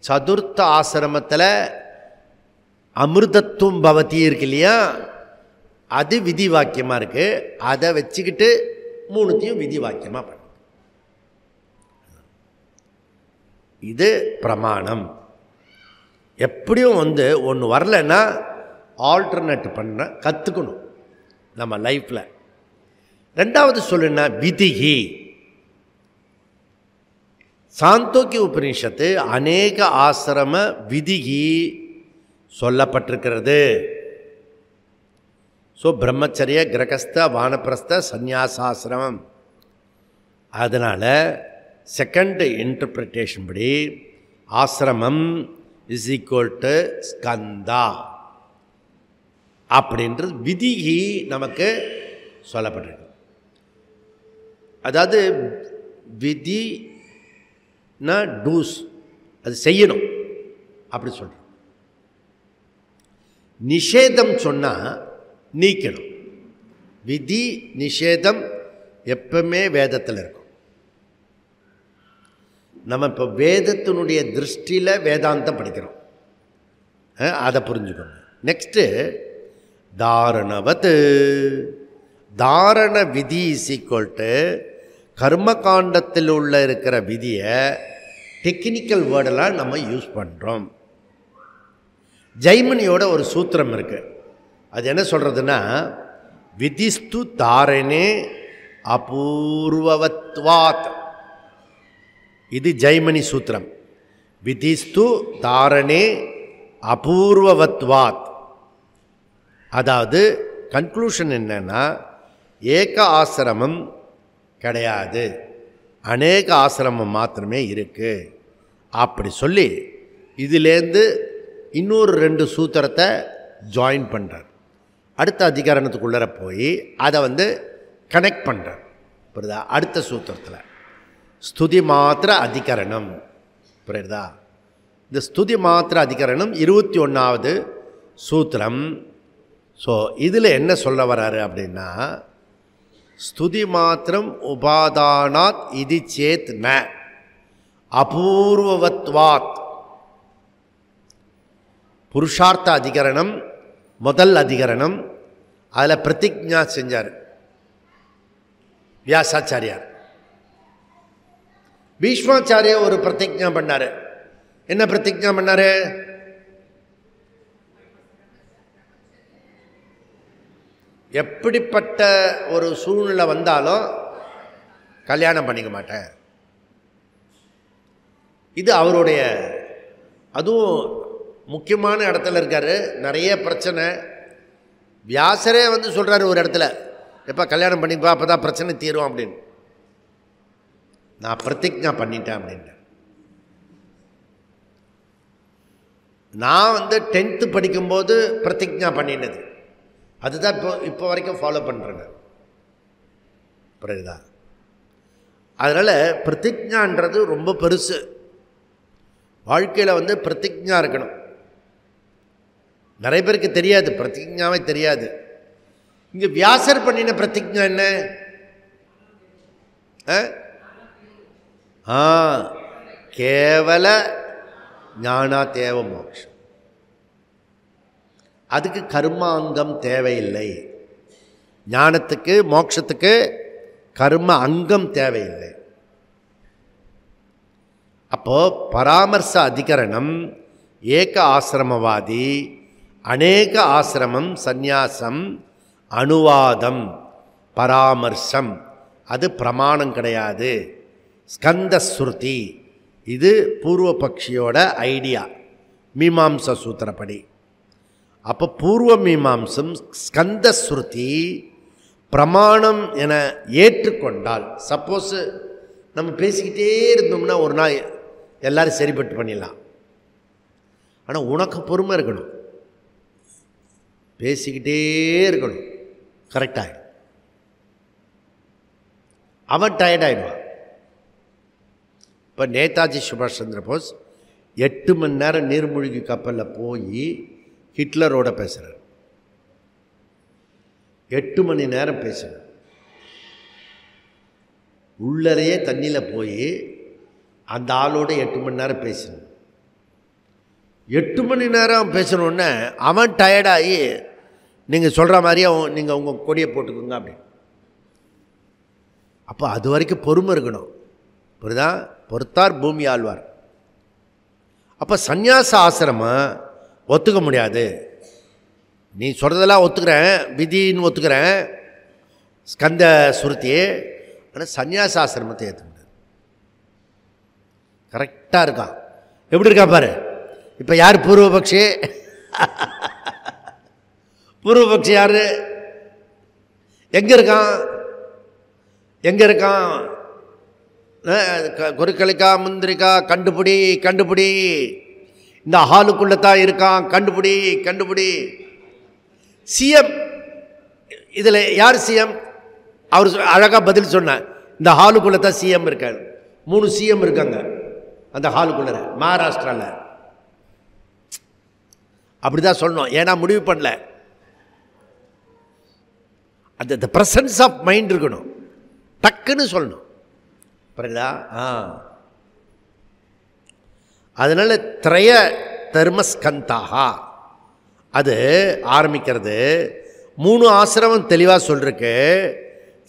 சதுர்த்த ஆசிரமத்தில் அமிர்தத்துவம் பவதி இருக்கு இல்லையா, அது விதி வாக்கியமாக இருக்குது. அதை வச்சுக்கிட்டு மூணுத்தையும் விதி வாக்கியமாக பண்ணு. இது பிரமாணம். எப்படியும் ஒன்று வரலைன்னா ஆல்டர்னேட் பண்ண கற்றுக்கணும் நம்ம லைஃப்பில். ரெண்டாவது சொல்லுன்னா விதிகி. சாந்தோக்கிய உபநிஷத்து அநேக ஆசிரம விதிகி சொல்லப்பட்டிருக்கிறது. ஸோ பிரம்மச்சரிய, கிரகஸ்த, வானப்பிரஸ்த, சந்நியாசாசிரமம். அதனால் செகண்ட் இன்டர்பிரிட்டேஷன் படி ஆசிரமம் இஸ் ஈக்குவல் டு ஸ்கந்தா அப்படின்றது விதிகி நமக்கு சொல்லப்பட்டிருக்கு. அதாவது விதி டூஸ், அது செய்யணும் அப்படி சொல்கிறோம். நிஷேதம் சொன்னால் நீக்கணும். விதி நிஷேதம் எப்பவுமே வேதத்தில் இருக்கும். நம்ம இப்போ வேதத்தினுடைய திருஷ்டியில் வேதாந்தம் படிக்கிறோம், அதை புரிஞ்சுக்கணும். நெக்ஸ்ட்டு தாரணவத். தாரண விதி இஸ் ஈக்குவல் டு கர்மகாண்டத்தில் உள்ள இருக்கிற விதியை டெக்னிக்கல் வேர்டெல்லாம் நம்ம யூஸ் பண்ணுறோம். ஜெய்மினியோட ஒரு சூத்திரம் இருக்குது. அது என்ன சொல்கிறதுன்னா, விதிஸ்து தாரணே அபூர்வவத்வாத். இது ஜெய்மினி சூத்திரம். விதிஸ்து தாரணே அபூர்வவத்வாத். அதாவது கன்க்ளூஷன் என்னன்னா, ஏக ஆசிரமம் கிடையாது, அநேக ஆசிரமம் மாத்திரமே இருக்குது அப்படி சொல்லி இதிலேருந்து இன்னொரு 2 சூத்திரத்தை ஜாயின் பண்ணுறார். அடுத்த அதிகாரணத்துக்குள்ளே போய் அதை கனெக்ட் பண்ணுறார். புரியுதா? அடுத்த சூத்திரத்தில் ஸ்துதி மாத்திர அதிகரணம். புரியுதா? இந்த ஸ்துதி மாத்திர அதிகரணம் 21வது சூத்திரம். ஸோ இதில் என்ன சொல்ல வராரு அப்படின்னா, ஸ்துதி மாத்திரம் உபாதானாத் இது சேத் ந அபூர்வவத்வாத். புருஷார்த்த அதிகரணம் முதல் அதிகரணம். அதில் பிரதிஜ்ஞா செஞ்சார் வியாசாச்சாரியார். பீஷ்மாச்சாரியார் ஒரு பிரதிஜ்ஞா பண்ணார். என்ன பிரதிஜ்ஞா பண்ணார்? எப்படிப்பட்ட ஒரு சூழ்நிலை வந்தாலும் கல்யாணம் பண்ணிக்க மாட்டேன். இது அவருடைய, அதுவும் முக்கியமான இடத்துல இருக்கார். நிறைய பிரச்சனை. வியாசரே சொல்கிறாரு ஒரு இடத்துல, எப்போ கல்யாணம் பண்ணிப்பா, அப்போ தான் பிரச்சனை தீரும் அப்படின்னு. நான் பிரதிஜ்ஞா பண்ணிட்டேன் அப்படின்ட்டு. நான் 10th படிக்கும்போது பிரதிஜ்ஞா பண்ணினது, அதுதான் இப்போ வரைக்கும் ஃபாலோ பண்ணுறேங்க. புரியுதா? அதனால் பிரதிஜ்ஞான்றது ரொம்ப பெருசு. வாழ்க்கையில் பிரதிஜ்ஞா இருக்கணும். நிறைய பேருக்கு தெரியாது, பிரதிஜ்ஞாவே தெரியாது. இங்கே வியாசர் பண்ணின பிரதிஜ்ஞா என்ன? கேவல ஞானா தேவ மோட்சம். அதுக்கு கர்மாங்கம் தேவையில்லை. ஞானத்துக்கு மோட்சத்துக்கு கர்ம அங்கம் தேவையில்லை. அப்போ பராமர்ச அதிகரணம் ஏக ஆசிரமவாதி, அநேக ஆசிரமம், சந்நியாசம், அனுவாதம், பராமர்சம், அது பிரமாணம் கிடையாது. ஸ்கந்த ஸ்ருதி, இது பூர்வபக்ஷியோட ஐடியா மீமாம்ச சூத்திரப்படி. அப்போ பூர்வ மீமாம்சம் ஸ்கந்த ஸ்ருதி பிரமாணம் என ஏற்றுக்கொண்டால், சப்போஸ் நம்ம பேசிக்கிட்டே இருந்தோம்னா ஒரு நாள் எல்லாரும் சரிப்பட்டு பண்ணிடலாம். ஆனால் உனக்கு பொறுமை இருக்கணும், பேசிக்கிட்டே இருக்கணும், கரெக்டாக. அவன் டயர்டாயிடுவான். இப்போ நேதாஜி சுபாஷ் சந்திர போஸ் 8 மணி நேரம் நீர்மூழ்கி கப்பலில் போய் ஹிட்லரோட பேசுகிறார். 8 மணி நேரம் பேசுகிறார். உள்ளறையே தண்ணியில் போய் அந்த ஆளோட 8 மணி நேரம் பேசணும். 8 மணி நேரம் பேசணுன்னே அவன் டயர்டாகி, நீங்கள் சொல்கிற மாதிரியே நீங்கள் உங்கள் கொடியை போட்டுக்கோங்க அப்படி. அப்போ அது வரைக்கும் பொறுமை இருக்கணும். புரியுதா? பொறுத்தார் பூமி ஆழ்வார். அப்போ சந்நியாச ஆசிரமம் ஒத்துக்க முடியாது. நீ சொல்கிறதெல்லாம் ஒத்துக்கிறேன், விதின்னு ஒத்துக்கிறேன், ஸ்கந்த சுருத்தியே. ஆனால் சந்நியாச ஆசிரமத்தை ஏற்ற முடியாது. கரெக்டாக இருக்கான். எப்படி இருக்கா பாரு. இப்போ யார் பூர்வபக்ஷி? பூர்வபக்ஷி யார்? எங்கே இருக்கான்? எங்கே இருக்கான்? குருக்களிக்கா முந்திரிக்கா கண்டுபிடி கண்டுபிடி, இந்த ஹாலுக்குள்ளே தான் இருக்கான், கண்டுபிடி கண்டுபிடி. சிஎம் இதில் யார் சிஎம்? அவர் அழகாக பதில் சொன்னார், இந்த ஹாலுக்குள்ளே தான் சிஎம் இருக்கார். 3 சிஎம் இருக்காங்க. அந்த ஹாலுக்குள்ள மகாராஷ்டிராவில். அப்படி தான் சொல்லணும். ஏன்னா முடிவு பண்ணல. அந்த பிரசன்ஸ் ஆஃப் மைண்ட் இருக்கணும். டக்குன்னு சொல்லணும். புரியுதா? அதனால திரய தர்மஸ்கந்தாக அது ஆரம்பிக்கிறது. 3 ஆசிரமம் தெளிவாக சொல்லிருக்கு.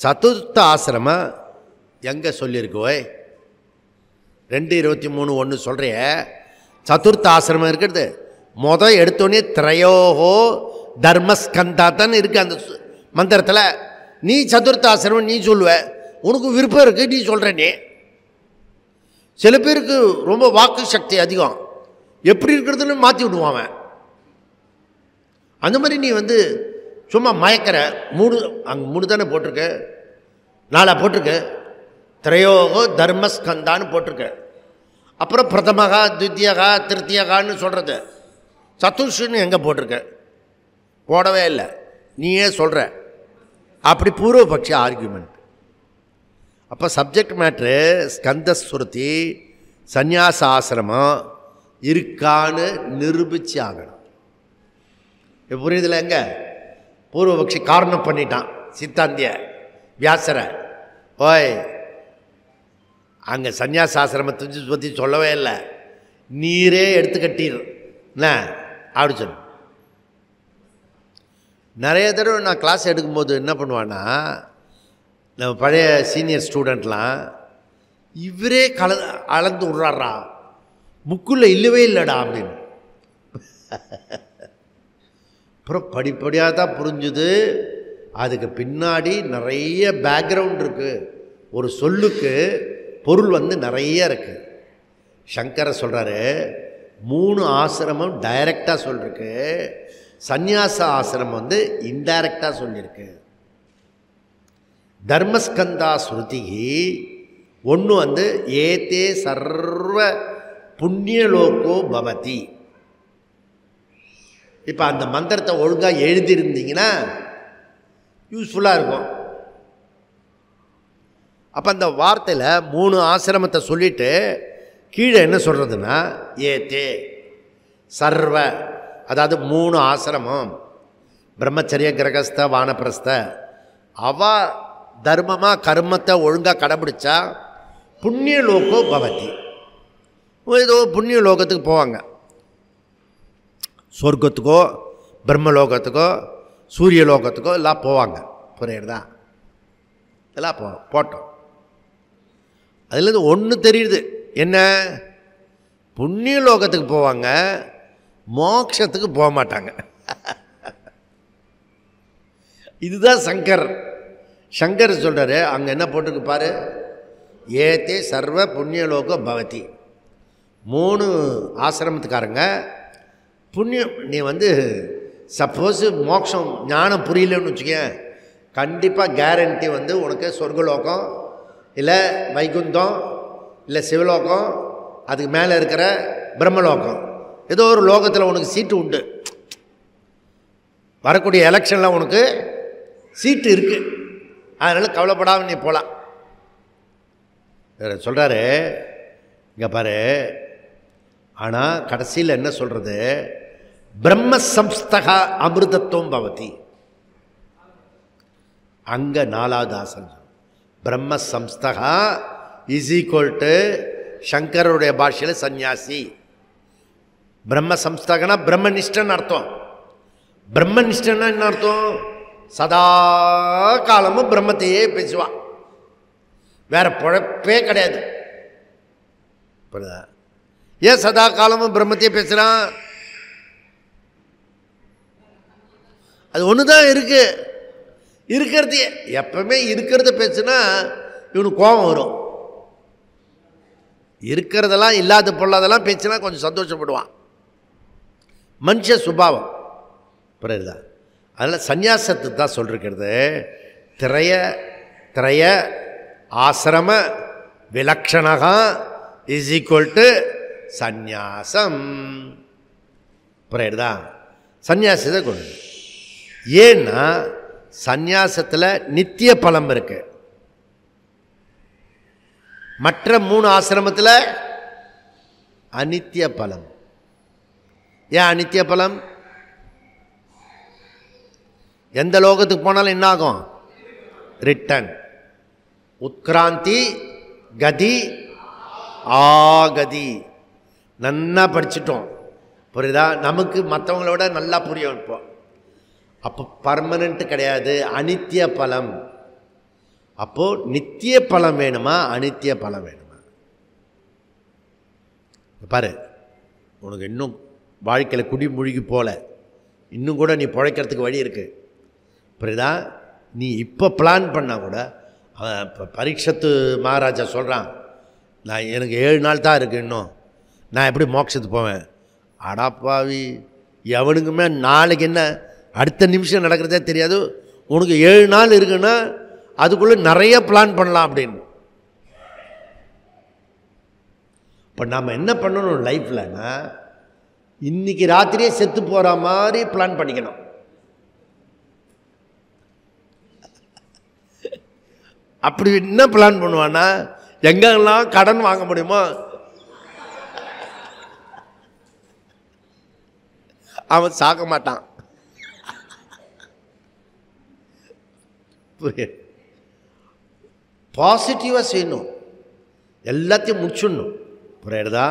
சதுர்த்த ஆசிரமம் எங்கே சொல்லியிருக்கோ 2:23 சொல்கிறிய சதுர்த்த ஆசிரமம் இருக்கிறது. எடுத்தோடனே திரையோகோ தர்மஸ்கந்தா தான் இருக்குது அந்த மந்திரத்தில். நீ சதுர்த்த ஆசிரமம் நீ சொல்லுவ, உனக்கு விருப்பம் இருக்குது, நீ சொல்கிற. நீ சில பேருக்கு ரொம்ப வாக்கு சக்தி அதிகம், எப்படி இருக்கிறதுன்னு மாற்றி விடுவான். அந்த மாதிரி நீ சும்மா மயக்கிற. 3 தானே போட்டிருக்க, 4 போட்டிருக்க. திரையோகோ தர்மஸ்கந்தான்னு போட்டிருக்க. அப்புறம் பிரதமகா துத்தியகா திருத்தியகான்னு சொல்கிறது. சதுர்ஷுன்னு எங்கே போட்டிருக்க? போடவே இல்லை, நீயே சொல்கிற. அப்படி பூர்வபக்ஷ ஆர்கியூமெண்ட். அப்போ சப்ஜெக்ட் மேட்ரு ஸ்கந்தஸ்ருதி சந்நியாச ஆசிரமம் இருக்கான்னு நிரூபிச்சு ஆகணும். இப்போ புரியுதில்ல? எங்கே பூர்வபக்ஷி காரணம் பண்ணிட்டான் சித்தாந்திய வியாசரை. ஓய், அங்கே சந்நியாச ஆசிரமத்தை பற்றி சொல்லவே இல்லை, நீரே எடுத்துக்கட்டீர் என்ன அப்படி சொல்லு. நிறைய தடவை நான் கிளாஸ் எடுக்கும்போது என்ன பண்ணுவான்னா, நம்ம பழைய சீனியர் ஸ்டூடெண்ட்லாம் இவரே அளந்து விட்றாரா, புக்குள்ள இல்லவே இல்லைடா அப்படின்னு. அப்புறம் படிப்படியாக தான் புரிஞ்சுது அதுக்கு பின்னாடி நிறைய பேக்ரவுண்ட் இருக்குது. ஒரு சொல்லுக்கு பொருள் நிறைய இருக்குது. சங்கர சொல்கிறாரு 3 ஆசிரமம் டைரக்டாக சொல்லிருக்கு, சந்நியாச ஆசிரமம் இன்டைரக்டாக சொல்லியிருக்கு. தர்மஸ்கந்தா ஸ்ருதி ஒன்று ஏதே சர்வ புண்ணியலோகோ பவதி. இப்போ அந்த மந்திரத்தை ஒழுங்காக எழுதியிருந்தீங்கன்னா யூஸ்ஃபுல்லாக இருக்கும். அப்போ அந்த வார்த்தையில் 3 ஆசிரமத்தை சொல்லிவிட்டு கீழே என்ன சொல்கிறதுன்னா ஏதே சர்வ, அதாவது 3 ஆசிரமம் பிரம்மச்சரிய கிரகஸ்த வானப்பிரஸ்த, அவ தர்மமாக கர்மத்தை ஒழுங்காக கடைபிடிச்சா புண்ணிய லோகோ பவதி. ஏதோ புண்ணிய லோகத்துக்கு போவாங்க, சொர்க்கத்துக்கோ பிரம்மலோகத்துக்கோ சூரிய லோகத்துக்கோ எல்லாம் போவாங்க. புரியுறதா? எல்லாம் போட்டோம். அதுலேருந்து ஒன்று தெரியுது, என்ன? புண்ணிய லோகத்துக்கு போவாங்க, மோட்சத்துக்கு போக மாட்டாங்க. இதுதான் சங்கர் சொல்கிறாரு. அங்கே என்ன போட்டிருக்கு பாரு, ஏதே சர்வ புண்ணியலோக பவதி. 3 ஆசிரமத்துக்காரங்க புண்ணியம். நீ சப்போஸ் மோட்சம் ஞானம் புரியலன்னு வச்சுக்க, கண்டிப்பாக கேரண்டி உனக்கு சொர்க்கலோகம் இல்லை வைகுந்தம் இல்லை சிவலோகம், அதுக்கு மேலே இருக்கிற பிரம்மலோகம், ஏதோ ஒரு லோகத்தில் உனக்கு சீட்டு உண்டு. வரக்கூடிய எலெக்ஷனில் உனக்கு சீட்டு இருக்குது, அதனால் கவலைப்படாமல் நீ போகலாம். சொல்கிறாரு இங்கே பாரு. ஆனால் கடைசியில் என்ன சொல்கிறது, பிரம்ம சம்ஸ்தகா அமிர்தத்துவம் பவதி. அங்கே 4வது ஆசனம் பிரம்ம சம்ஸ்தகா இஸ் ஈக்குவல் டு சங்கருடைய பாஷையில் சந்நியாசி. பிரம்ம சம்ஸ்தகனா பிரம்மனிஷ்டன் அர்த்தம். பிரம்மனிஷ்டன்னா என்ன அர்த்தம்? சதா காலமும் பிரம்மத்தையே பேசுவான், வேற பொழப்பே கிடையாது. ஏன் சதா காலமும் பிரம்மத்தையே பேசுகிறான்? அது ஒன்று தான் இருக்கிறது. எப்பவுமே இருக்கிறத பேசுனா இவனுக்கு கோபம் வரும். இருக்கிறதெல்லாம் இல்லாத பொருளாதெல்லாம் பேசுனா கொஞ்சம் சந்தோஷப்படுவான். மனுஷ சுபாவம். புரியுதா? அதில் சந்நியாசத்துக்கு தான் சொல்லிருக்கிறது. திரய ஆசிரம விலக்ஷணகா இஸ் ஈக்குவல் டு சந்நியாசம். புரியுதா? சந்நியாசத்தை கொண்டு. ஏன்னா சந்நியாசத்தில் நித்திய பலம் இருக்கு, மற்ற 3 ஆசிரமத்தில் அனித்திய பலம். ஏன் அனித்திய பலம்? எந்த லோகத்துக்கு போனாலும் என்ன ஆகும்? ரிட்டன். உத்கிராந்தி, கதி, ஆகதி. நன்னா படிச்சிட்டோம், புரியுதா? நமக்கு மற்றவங்களோட நல்லா புரிய வைப்போம். அப்போ பர்மனண்ட் கிடையாது, அனித்திய பலம். அப்போது நித்திய பலம் வேணுமா, அனித்திய பலம் வேணுமா? பாரு, உனக்கு இன்னும் வாழ்க்கையில் குடி மூழ்கி போல, இன்னும் கூட நீ பிழைக்கிறதுக்கு வழி இருக்குது, புரியுதா? நீ இப்போ பிளான் பண்ணால் கூட, அவன் இப்போ பரீட்சத்து மகாராஜா சொல்கிறான், நான் எனக்கு 7 நாள் தான் இருக்குது, இன்னும் நான் எப்படி மோட்சத்துக்கு போவேன்? அடாப்பாவி, எவனுக்குமே நாளைக்கு என்ன அடுத்த நிமிஷம் நடக்கிறதே தெரியாது. உனக்கு 7 நாள் இருக்குன்னா அதுக்குள்ளே நிறைய பிளான் பண்ணலாம் அப்படின்னு. இப்போ நம்ம என்ன பண்ணணும் லைஃப்லன்னா, இன்றைக்கி ராத்திரியே செத்து போகிற மாதிரி பிளான் பண்ணிக்கணும். அப்படி என்ன பிளான் பண்ணுவான்னா, எங்கெல்லாம் கடன் வாங்க முடியுமோ அவன் சாக மாட்டான். பாசிட்டிவாக செய்யணும், எல்லாத்தையும் முடிச்சிடணும், புரியுறதா?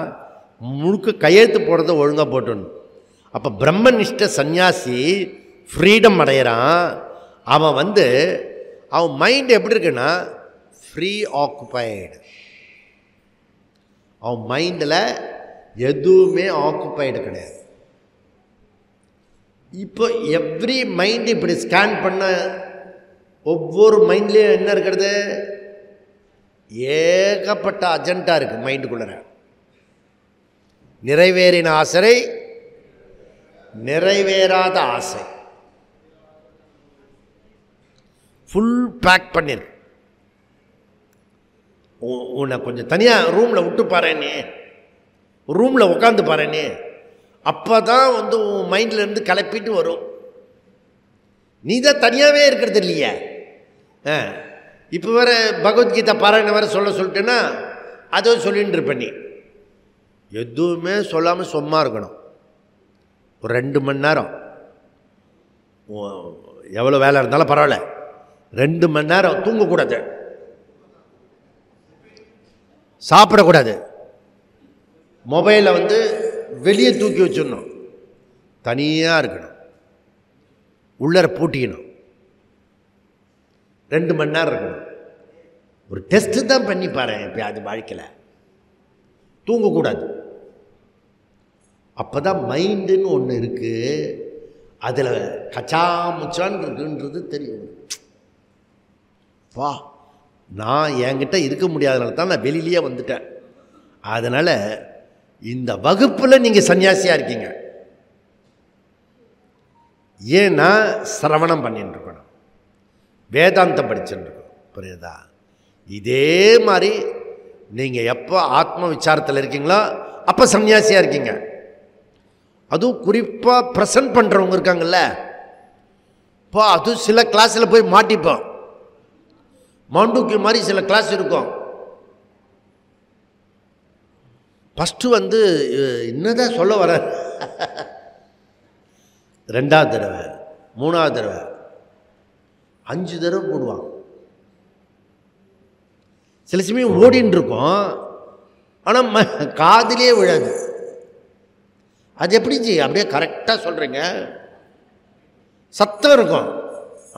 முழுக்க கையெழுத்து போடுறத ஒழுங்காக போட்டுடணும். அப்போ பிரம்மனிஷ்ட சன்னியாசி ஃப்ரீடம் அடைகிறான். அவன் அவன் மைண்ட் எப்படி இருக்குன்னா ஃப்ரீ ஆக்குபைடு. அவன் மைண்டில் எதுவுமே ஆக்குபைடு கிடையாது. இப்போ எவ்ரி மைண்ட் இப்படி ஸ்கேன் பண்ண ஒவ்வொரு மைண்ட்லேயும் என்ன இருக்கிறது? ஏகப்பட்ட அஜெண்டா இருக்குது மைண்டுக்குள்ள. நிறைவேறின ஆசை, நிறைவேறாத ஆசை, ஃபுல் பேக் பண்ணிருக்கு. உன்னை கொஞ்சம் தனியாக ரூமில் விட்டு பாருன்னு, ரூமில் உட்காந்து பாருன்னு, அப்போ தான் உன் மைண்ட்லேருந்து கிளப்பிட்டு வரும். நீ தான் தனியாகவே இருக்கிறது இல்லையே. இப்போ வேறு பகவத்கீதை பாராயணம் வேறு சொல்லிட்டேன்னா அதுவும் சொல்லிட்டு இருப்ப. நீ எதுவுமே சொல்லாமல் சும்மா இருக்கணும். ஒரு 2 மணி நேரம், எவ்வளோ வேலை இருந்தாலும் பரவாயில்ல, 2 மணி நேரம் தூங்கக்கூடாது, சாப்பிடக்கூடாது, மொபைலை வெளியே தூக்கி வச்சிடணும், தனியாக இருக்கணும், உள்ளர பூட்டிக்கணும், 2 மணி நேரம் இருக்கணும். ஒரு டெஸ்ட்டு தான் பண்ணி பாரு. இப்போ அது வாழ்க்கையில் தூங்கக்கூடாது. அப்போ தான் மைண்டுன்னு ஒன்று இருக்குது, அதில் கச்சாமுச்சான்னு இருக்குன்றது தெரியும். வா, நான் என்கிட்ட இருக்க முடியாதனால தான் நான் வெளியிலேயே வந்துட்டேன். அதனால் இந்த வகுப்பில் நீங்கள் சன்னியாசியாக இருக்கீங்க. ஏன்னா சிரவணம் பண்ணிட்டு இருக்கணும், வேதாந்தம் படிச்சுட்டு இருக்கணும், புரியுதா? இதே மாதிரி நீங்கள் எப்போ ஆத்ம விசாரத்தில் இருக்கீங்களோ அப்போ சன்னியாசியாக இருக்கீங்க. அதுவும் குறிப்பாக ப்ரெசன்ட் பண்ணுறவங்க இருக்காங்கல்ல, இப்போ அதுவும் சில கிளாஸில் போய் மாட்டிப்போம். மாண்டூக்கிய மாதிரி சில கிளாஸ் இருக்கும். ஃபஸ்ட்டு என்னதான் சொல்ல வர, 2வது தடவை 3வது தடவை 5 தடவை போடுவான். சில சமயம் ஓடின்னு இருக்கும், ஆனால் காதிலே விழாது. அது எப்படி அப்படியே கரெக்டாக சொல்கிறீங்க, சத்தம் இருக்கும்,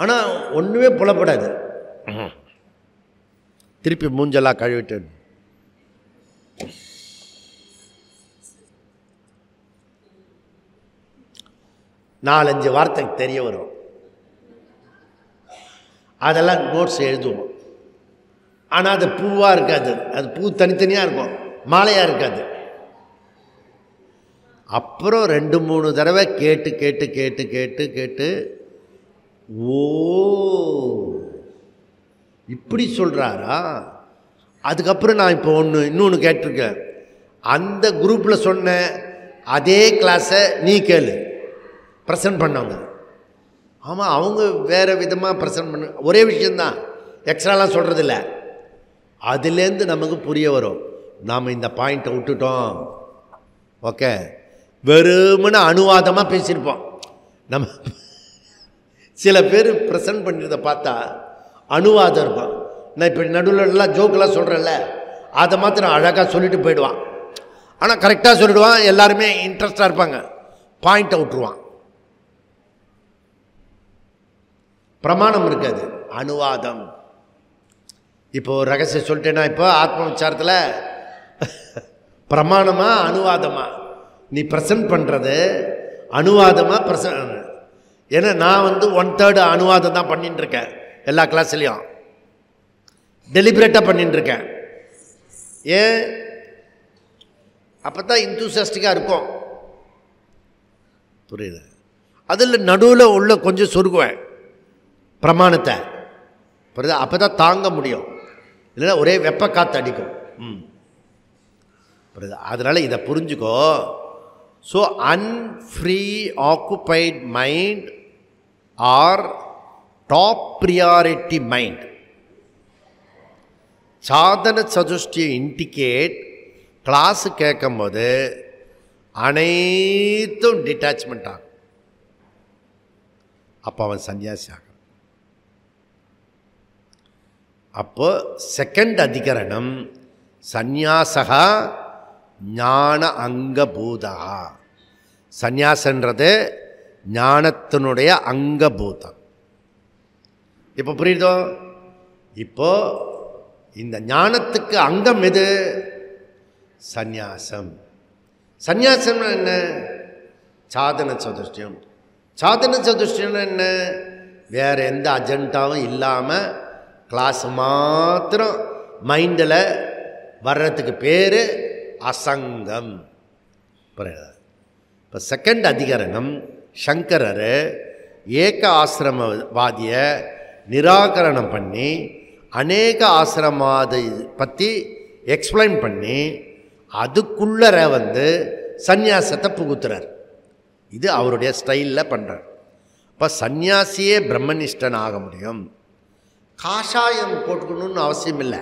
ஆனால் ஒன்றுமே புலப்படாது. திருப்பி மூஞ்செல்லாம் கழுவிட்டு 4-5 வார்த்தை தெரிய வரும். அதெல்லாம் நோட்ஸ் எழுதுவோம். ஆனால் அது பூவாக இருக்காது, அது பூ தனித்தனியாக இருக்கும், மாலையாக இருக்காது. அப்புறம் 2-3 தடவை கேட்டு கேட்டு கேட்டு கேட்டு கேட்டு, ஓ இப்படி சொல்கிறாரா. அதுக்கப்புறம் நான் இப்போ இன்னொன்று கேட்டிருக்கேன், அந்த குரூப்பில் சொன்ன அதே கிளாஸை நீ கேளு, ப்ரெசன்ட் பண்ணவங்க. ஆமாம், அவங்க வேறு விதமாக ப்ரெசன்ட் பண்ண, ஒரே விஷயந்தான், எக்ஸ்ட்ராலாம் சொல்கிறதில்ல. அதுலேருந்து நமக்கு புரிய வரும், நாம் இந்த பாயிண்ட்டை விட்டுட்டோம், ஓகே, வெறுமனே அனுவாதமாக பேசியிருப்போம். நம்ம சில பேர் ப்ரெசன்ட் பண்ணியிருந்த பார்த்தா அனுவாதம் இருக்கும். நான் இப்போ நடுவில் எல்லாம் ஜோக்கெல்லாம் சொல்கிறேன்ல, அதை மாத்திரம் அழகாக சொல்லிட்டு போயிடுவான். ஆனால் கரெக்டாக சொல்லிடுவான், எல்லாருமே இன்ட்ரெஸ்டாக இருப்பாங்க, பாயிண்ட்டை விட்டுருவான். பிரமாணம் இருக்காது, அனுவாதம். இப்போ ஒரு ரகசியம் சொல்லிட்டேன்னா, இப்போ ஆத்ம விசாரத்தில் பிரமாணமா அனுவாதமா, நீ ப்ரெசன்ட் பண்ணுறது அனுவாதமாக ஏன்னா நான் 1/3 அனுவாதம் தான் பண்ணிட்டு இருக்கேன் எல்லா கிளாஸ்லையும், டெலிபரேட்டாக பண்ணிட்டு இருக்கேன். ஏன்? அப்போ தான் இன்தூசியாஸ்டிக்காக இருக்கும். புரியுது? அதில் நடுவில் உள்ள கொஞ்சம் சொருகுவேன் பிரமாணத்தை. புரியுது? அப்போ தான் தாங்க முடியும், இல்லைன்னா ஒரே வெப்ப காற்று அடிக்கும். புரியுது? அதனால் இதை புரிஞ்சுக்கோ. So unfree occupied mind or top priority mind. சாதன சதுஷ்டியை இண்டிகேட் கிளாஸு கேட்கும் போது அனைத்தும் டிட்டாச்மெண்ட் ஆகும். அப்போ அவன் சன்னியாசி ஆகும். அப்போ செகண்ட் அதிகரணம் சந்நியாசகா ஞான அங்கபூதா. சந்நியாசன்றது ஞானத்தினுடைய அங்கபூதம். இப்போ புரியுதோ? இப்போ இந்த ஞானத்துக்கு அங்கம் எது? சந்நியாசம். சந்நியாசம் என்ன? சாதன சதுஷ்டியம். சாதன சதுஷ்டியம் என்ன? வேறு எந்த அஜெண்டாவும் இல்லாமல் கிளாஸ் மாத்திரம் மைண்டில் வர்றதுக்கு பேர் அசங்கம். புரியுதா? இப்போ செகண்ட் அதிகரணம் சங்கரர் ஏக ஆசிரமவாதியை நிராகரணம் பண்ணி அநேக ஆசிரமவாதி பற்றி எக்ஸ்பிளைன் பண்ணி அதுக்குள்ளர சந்நியாசத்தை புகுத்துறார். இது அவருடைய ஸ்டைலில் பண்ணுறார். இப்போ சந்நியாசியே பிரம்மனிஷ்டன் ஆக முடியும். காஷாயம் போட்டுக்கணும்னு அவசியம் இல்லை.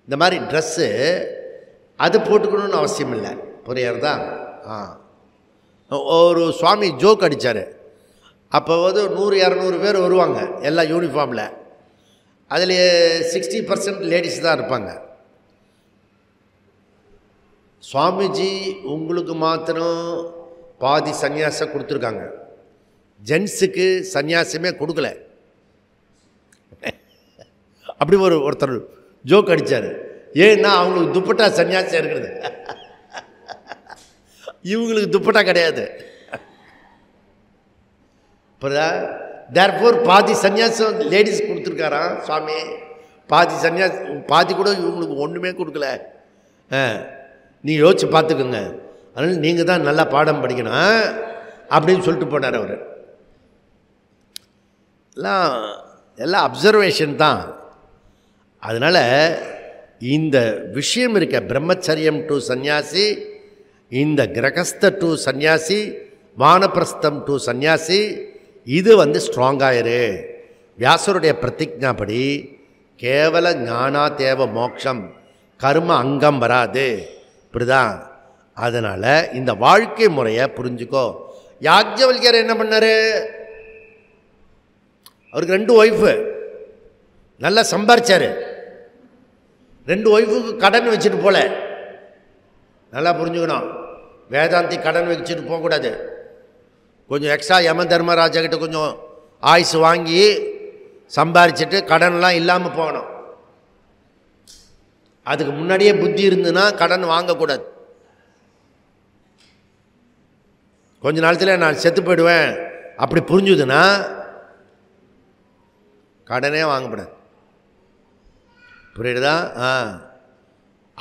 இந்த மாதிரி ட்ரெஸ்ஸு அது போட்டுக்கணும்னு அவசியம் இல்லை. புரியுறதா? ஒரு சுவாமி ஜோக் அடித்தார். அப்போ 100-200 பேர் வருவாங்க எல்லாம் யூனிஃபார்மில். அதில் 60% லேடிஸ் தான் இருப்பாங்க. சுவாமிஜி உங்களுக்கு மாத்திரம் பாதி சந்நியாசம் கொடுத்துருக்காங்க, ஜென்ஸுக்கு சந்நியாசமே கொடுக்கல. அப்படி ஒருத்தர் ஜோக் அடித்தார். ஏன்னா அவங்களுக்கு துப்பட்டா சன்னியாசம் இருக்கிறது, இவங்களுக்கு துப்பட்டா கிடையாது. புரியுதா? தேர்ஃபோர் பாதி சன்னியாசம் லேடிஸ் கொடுத்துருக்காராம் சுவாமி, பாதி சன்னியாசம், பாதி கூட இவங்களுக்கு ஒன்றுமே கொடுக்கல. நீ யோசிச்சு பார்த்துக்குங்க. அதனால் நீங்கள் தான் நல்லா பாடம் படிக்கணும் அப்படின்னு சொல்லிட்டு போனார் அவர். எல்லாம் அப்சர்வேஷன் தான். அதனால் இந்த விஷயம் இருக்க பிரம்மச்சரியம் டு சந்நியாசி, இந்த கிரகஸ்த டு சந்நியாசி, வானப்பிரஸ்தம் டு சந்நியாசி, இது ஸ்ட்ராங்காயிரு. வியாசருடைய பிரதிஜாபடி கேவல ஞானா தேவ மோட்சம், கர்ம அங்கம் வராது. இப்படிதான். அதனால் இந்த வாழ்க்கை முறையை புரிஞ்சுக்கோ. யாக்ஞவல்கியர் என்ன பண்ணார்? அவருக்கு 2 ஒய்ஃபு, நல்லா சம்பாரிச்சார். 2 ஒய்ஃபுக்கு கடன் வச்சுட்டு போல. நல்லா புரிஞ்சுக்கணும், வேதாந்தி கடன் வச்சுட்டு போகக்கூடாது. கொஞ்சம் எக்ஸ்ட்ரா யம தர்மராஜா கிட்ட கொஞ்சம் ஆயுசு வாங்கி சம்பாரிச்சுட்டு கடன்லாம் இல்லாமல் போகணும். அதுக்கு முன்னாடியே புத்தி இருந்துன்னா கடன் வாங்கக்கூடாது. கொஞ்ச நாளத்தில் நான் செத்து போயிடுவேன் அப்படி புரிஞ்சுதுன்னா கடனே வாங்கப்படாது. புரியுதா?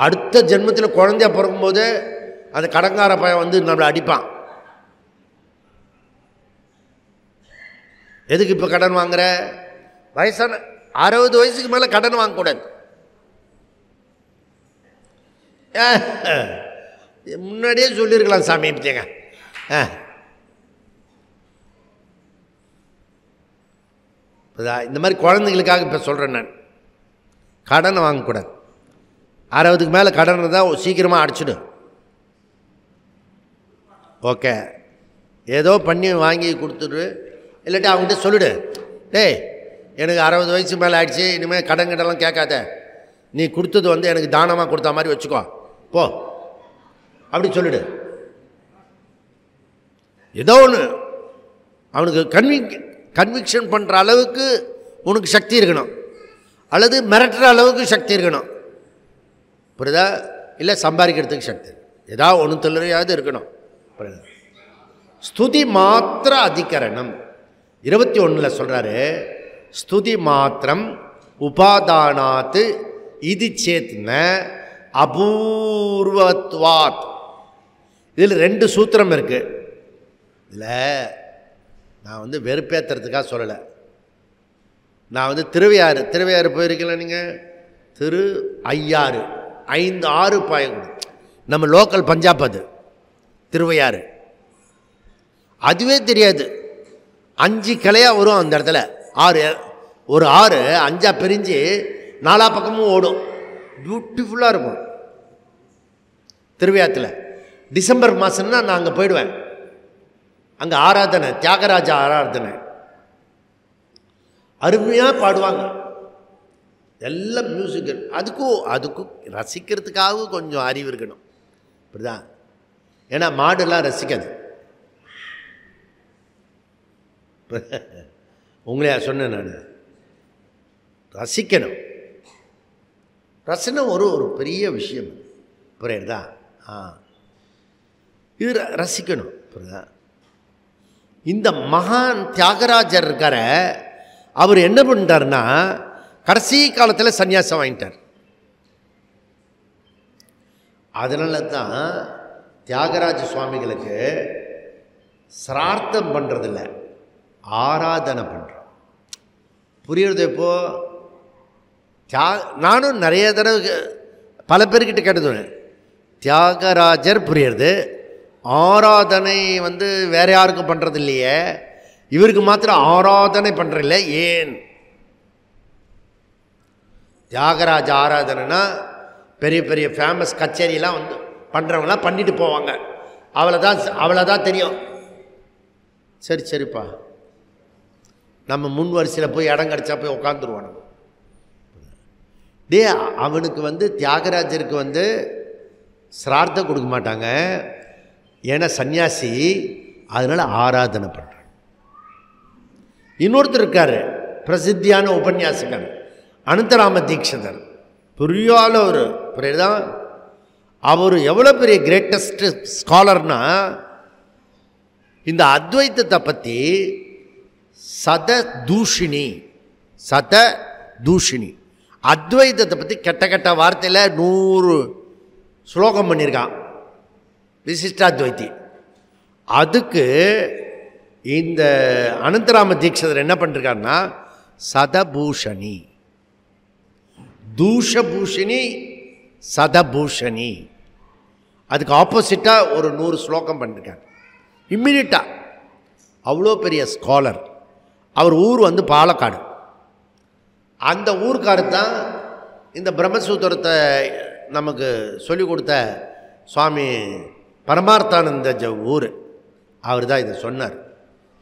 அடுத்த ஜென்மத்தில் குழந்தைய பிறக்கும்போது அந்த கடங்கார பையன் நம்மளை அடிப்பான். எதுக்கு இப்போ கடன் வாங்குற? வயசான 60 வயசுக்கு மேலே கடன் வாங்கக்கூடாது. முன்னாடியே சொல்லியிருக்கலாம் சாமி. இப்படிங்க இந்த மாதிரி குழந்தைங்களுக்காக இப்போ சொல்கிறேன் நான், கடன் வாங்கக்கூடாது. 60க்கு மேலே கடன் தான் சீக்கிரமாக அடிச்சிடும். ஓகே, ஏதோ பண்ணி வாங்கி கொடுத்துடு, இல்லாட்டி அவங்ககிட்ட சொல்லிடு, டேய் எனக்கு 60 வயசு மேலே ஆயிடுச்சு, இனிமேல் கடன் கிட்டலாம் கேட்காத, நீ கொடுத்தது வந்து எனக்கு தானமாக கொடுத்த மாதிரி வச்சுக்கோ போ அப்படி சொல்லிடு. ஏதோ ஒன்று அவனுக்கு கன்விக்ஷன் பண்ணுற அளவுக்கு உனக்கு சக்தி இருக்கணும், அல்லது மிரட்டுற அளவுக்கு சக்தி இருக்கணும். புரியுதா? இல்லை சம்பாதிக்கிறதுக்கு சக்தி, ஏதாவது ஒன்று தொல்லையாவது இருக்கணும். புரியுதா? ஸ்துதி மாத்திர அதிகரணம் 21 சொல்கிறாரு, ஸ்துதி மாத்திரம் உபாதானாத் இது சேத்ன அபூர்வத்வாத். இதில் 2 சூத்திரம் இருக்கு. இதில் நான் வந்து வெறுப்பேற்றுறதுக்காக சொல்லலை. நான் வந்து திருவையாறு போயிருக்கல, நீங்கள் திரு ஐயாறு 5-6 பாயங்குடி, நம்ம லோக்கல் பஞ்சாப், அது திருவையாறு. அதுவே தெரியாது, 5 கிளையாக வரும் அந்த இடத்துல. ஒரு ஆறு 5 பிரிஞ்சு 4 பக்கமும் ஓடும். பியூட்டிஃபுல்லாக இருக்கும். திருவையாத்தில் டிசம்பர் மாதம்னா நான் அங்கே போயிடுவேன். அங்கே ஆராதனை, தியாகராஜா ஆராதனை அருமையாக பாடுவாங்க. எல்லாம் மியூசிக். அதுக்கும் ரசிக்கிறதுக்காக கொஞ்சம் அறிவு இருக்கணும். இப்படிதான். ஏன்னா மாடெல்லாம் ரசிக்காது. உங்களையா சொன்னேன் நான், ரசிக்கணும். ரசனை ஒரு பெரிய விஷயம். புரியுதா? இது ரசிக்கணும். புரியுதா? இந்த மகான் தியாகராஜர் இருக்கார, அவர் என்ன பண்ணிட்டார்னா கடைசி காலத்தில் சன்னியாசம் வாங்கிட்டார். அதனால தான் தியாகராஜ சுவாமிகளுக்கு சிரார்த்தம் பண்ணுறதில்ல, ஆராதனை பண்ணுறோம். புரியுறது? இப்போ நானும் நிறைய தடவை பல பேர்கிட்ட கேட்டது, தியாகராஜர் புரியுறது, ஆராதனை வந்து வேற யாருக்கும் பண்ணுறது இல்லையே, இவருக்கு மாத்திரம் ஆராதனை பண்ணுறதில்ல ஏன்? தியாகராஜ ஆராதனைனா பெரிய பெரிய ஃபேமஸ் கச்சேரியெல்லாம் வந்து பண்ணுறவங்களாம் பண்ணிட்டு போவாங்க. அவ்வளோதான் தெரியும். சரிப்பா, நம்ம முன் வரிசையில் போய் இடம் கிடச்சா போய் உட்காந்துருவான். அவனுக்கு வந்து தியாகராஜருக்கு வந்து சிரார்த்தம் கொடுக்க மாட்டாங்க, ஏன்னா சன்னியாசி, அதனால் ஆராதனை பண்ணுறாங்க. இன்னொருத்தர் இருக்கார், பிரசித்தியான உபன்யாசகர், அனந்தராம தீட்சிதர். பெரியால ஒரு புரியுதா? அவர் எவ்வளோ பெரிய கிரேட்டஸ்ட் ஸ்காலர்னா, இந்த அத்வைத்தத்தை பற்றி சததூஷினி அத்வைத்தத்தை பற்றி கெட்ட வார்த்தையில் 100 ஸ்லோகம் பண்ணியிருக்கான், விசிஷ்டாத்வைத்தி. அதுக்கு இந்த அனந்தராம தீட்சிதர் என்ன பண்ணிருக்காருன்னா, சதபூஷணி, தூஷபூஷினி, சதபூஷணி, அதுக்கு ஆப்போசிட்டாக ஒரு 100 ஸ்லோகம் பண்ணிருக்கார் இம்மிடியட்டாக. அவ்வளோ பெரிய ஸ்காலர். அவர் ஊர் வந்து பாலக்காடு. அந்த ஊருக்காரர் தான் இந்த பிரம்மசூத்திரத்தை நமக்கு சொல்லிக் கொடுத்த சுவாமி பரமார்த்தானந்த ஊர். அவர் தான் இதை சொன்னார்.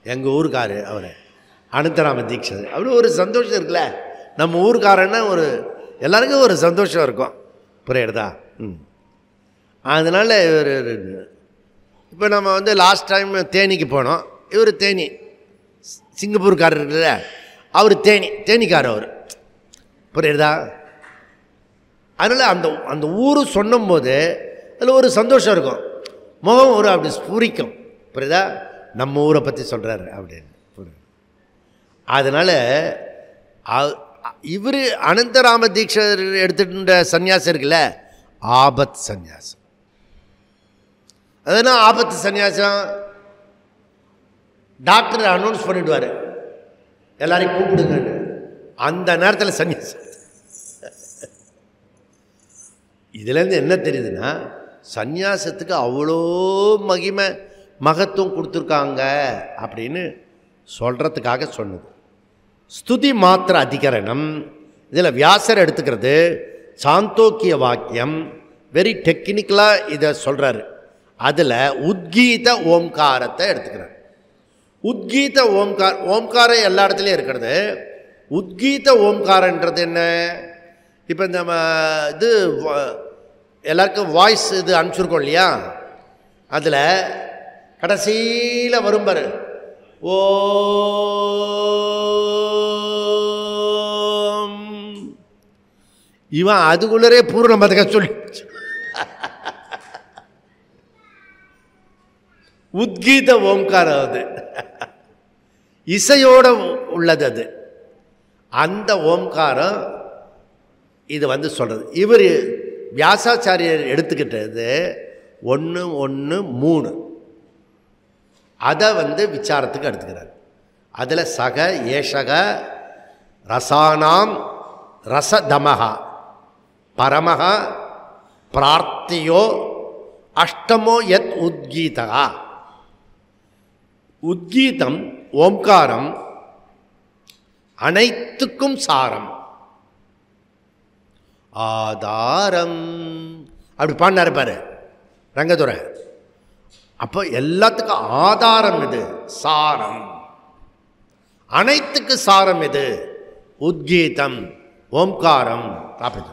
எங்கள் ஊருக்காரு அவர் அனந்தராம தீட்சிதர். அவ்வளோ ஒரு சந்தோஷம் இருக்குல்ல, நம்ம ஊருக்காரன்னா எல்லாருக்கும் ஒரு சந்தோஷம் இருக்கும். புரியுறதா? அதனால் இவர் இப்போ நம்ம வந்து லாஸ்ட் டைம் தேனிக்கு போனோம். இவர் தேனி, சிங்கப்பூர்காரர் இருக்குல்ல, அவர் தேனிக்காரர் அவர். புரியுறதா? அதனால் அந்த ஊர் சொன்னும்போது அதில் ஒரு சந்தோஷம் இருக்கும், முகம் அப்படி ஸ்பூரிக்கும். புரியுதா? நம்ம ஊரை பற்றி சொல்கிறாரு அப்படின்னு. அதனால் இவர் அனந்தராம தீட்சிதர் எடுத்துகிட்ட சன்னியாசம் இருக்குல்ல, ஆபத் சன்னியாசம். அதுனா ஆபத்து சன்னியாசம், டாக்டர் அனௌன்ஸ் பண்ணிவிடுவார், எல்லாரையும் கூப்பிடுங்கன்னு. அந்த நேரத்தில் சன்னியாசம். இதுலேருந்து என்ன தெரியுதுன்னா, சந்நியாசத்துக்கு அவ்வளோ மகத்துவம் கொடுத்துருக்காங்க அப்படின்னு சொல்கிறதுக்காக சொன்னது. ஸ்துதி மாத்திர அதிகரணம், இதில் வியாசர் எடுத்துக்கிறது சாந்தோக்கிய வாக்கியம். வெரி டெக்னிக்கலாக இதை சொல்கிறாரு. அதில் உத்கீத ஓம்காரத்தை எடுத்துக்கிறார். உத்கீத ஓம்காரம் எல்லா இடத்துலையும் இருக்கிறது. உத்கீத ஓம்காரன்றது என்ன? இப்போ இந்த இது எல்லாருக்கும் வாய்ஸ் இது அனுப்பிச்சிருக்கோம் இல்லையா, அதில் கடைசியில் வரும் பாரு, ஓம், இவன் அதுக்குள்ளரே பூர்ணமதக சொல்லி உத்கீத ஓம்காரம் அது இசையோடு உள்ளது. அது அந்த ஓம்காரம் இது வந்து சொல்கிறது. இவர் வியாசாச்சாரியர் எடுத்துக்கிட்டது 1 1 3 அதை வந்து விசாரத்துக்கு எடுத்துக்கிறார். அதில் சக ஏஷக ரசானாம் ரசதமஹா பரமஹா பிரார்த்தியோ அஷ்டமோ யத் உத்கீதா. உத்கீதம் ஓம்காரம் அனைத்துக்கும் சாரம், ஆதாரம். அப்படி பாடினாரு பாரு ரங்கதுரை. அப்போ எல்லாத்துக்கும் ஆதாரம் இது, சாரம். அனைத்துக்கு சாரம் இது உத்கீதம் ஓம்காரம். அப்படி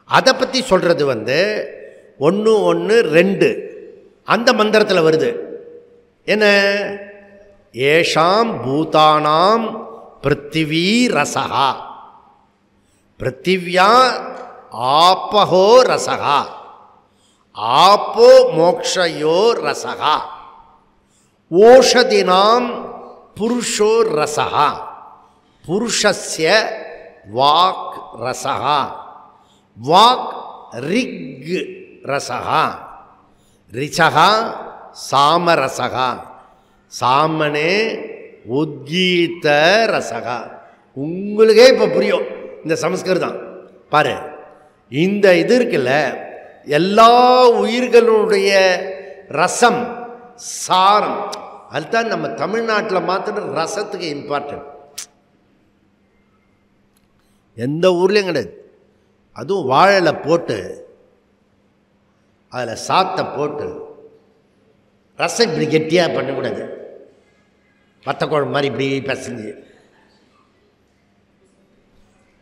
அதை பற்றி சொல்கிறது வந்து 1 1 2 அந்த மந்திரத்தில் வருது. என்ன? ஏஷாம் பூதானாம் பிருத்திவி ரசகா, பிருத்திவியா ஆப்பஹோ ரசகா, ஆப்போ மோக்ஷயோ ரசகா, ஓஷதினாம் புருஷோ ரசகா, புருஷஸ்ய வாக் ரசகா, வாக் ரிக் ரசகா, ரிச்சகா சாமரசகா, சாமனே உத்கீத ரசகா. உங்களுக்கே இப்போ புரியும் இந்த சமஸ்கிருதம் பாரு. இந்த இது இருக்குல்ல, எல்லா உயிர்களுடைய ரசம் சாரம். அதுதான் நம்ம தமிழ்நாட்டில் மாத்திர ரசத்துக்கு இம்பார்ட்டன்ட். எந்த ஊர்லேயும் கிடையாது. அதுவும் வாழலை போட்டு அதில் சாத்தை போட்டு ரசம் இப்படி கெட்டியாக பண்ணக்கூடாது. வத்த குழம்பு மாதிரி இப்படி பசஞ்சு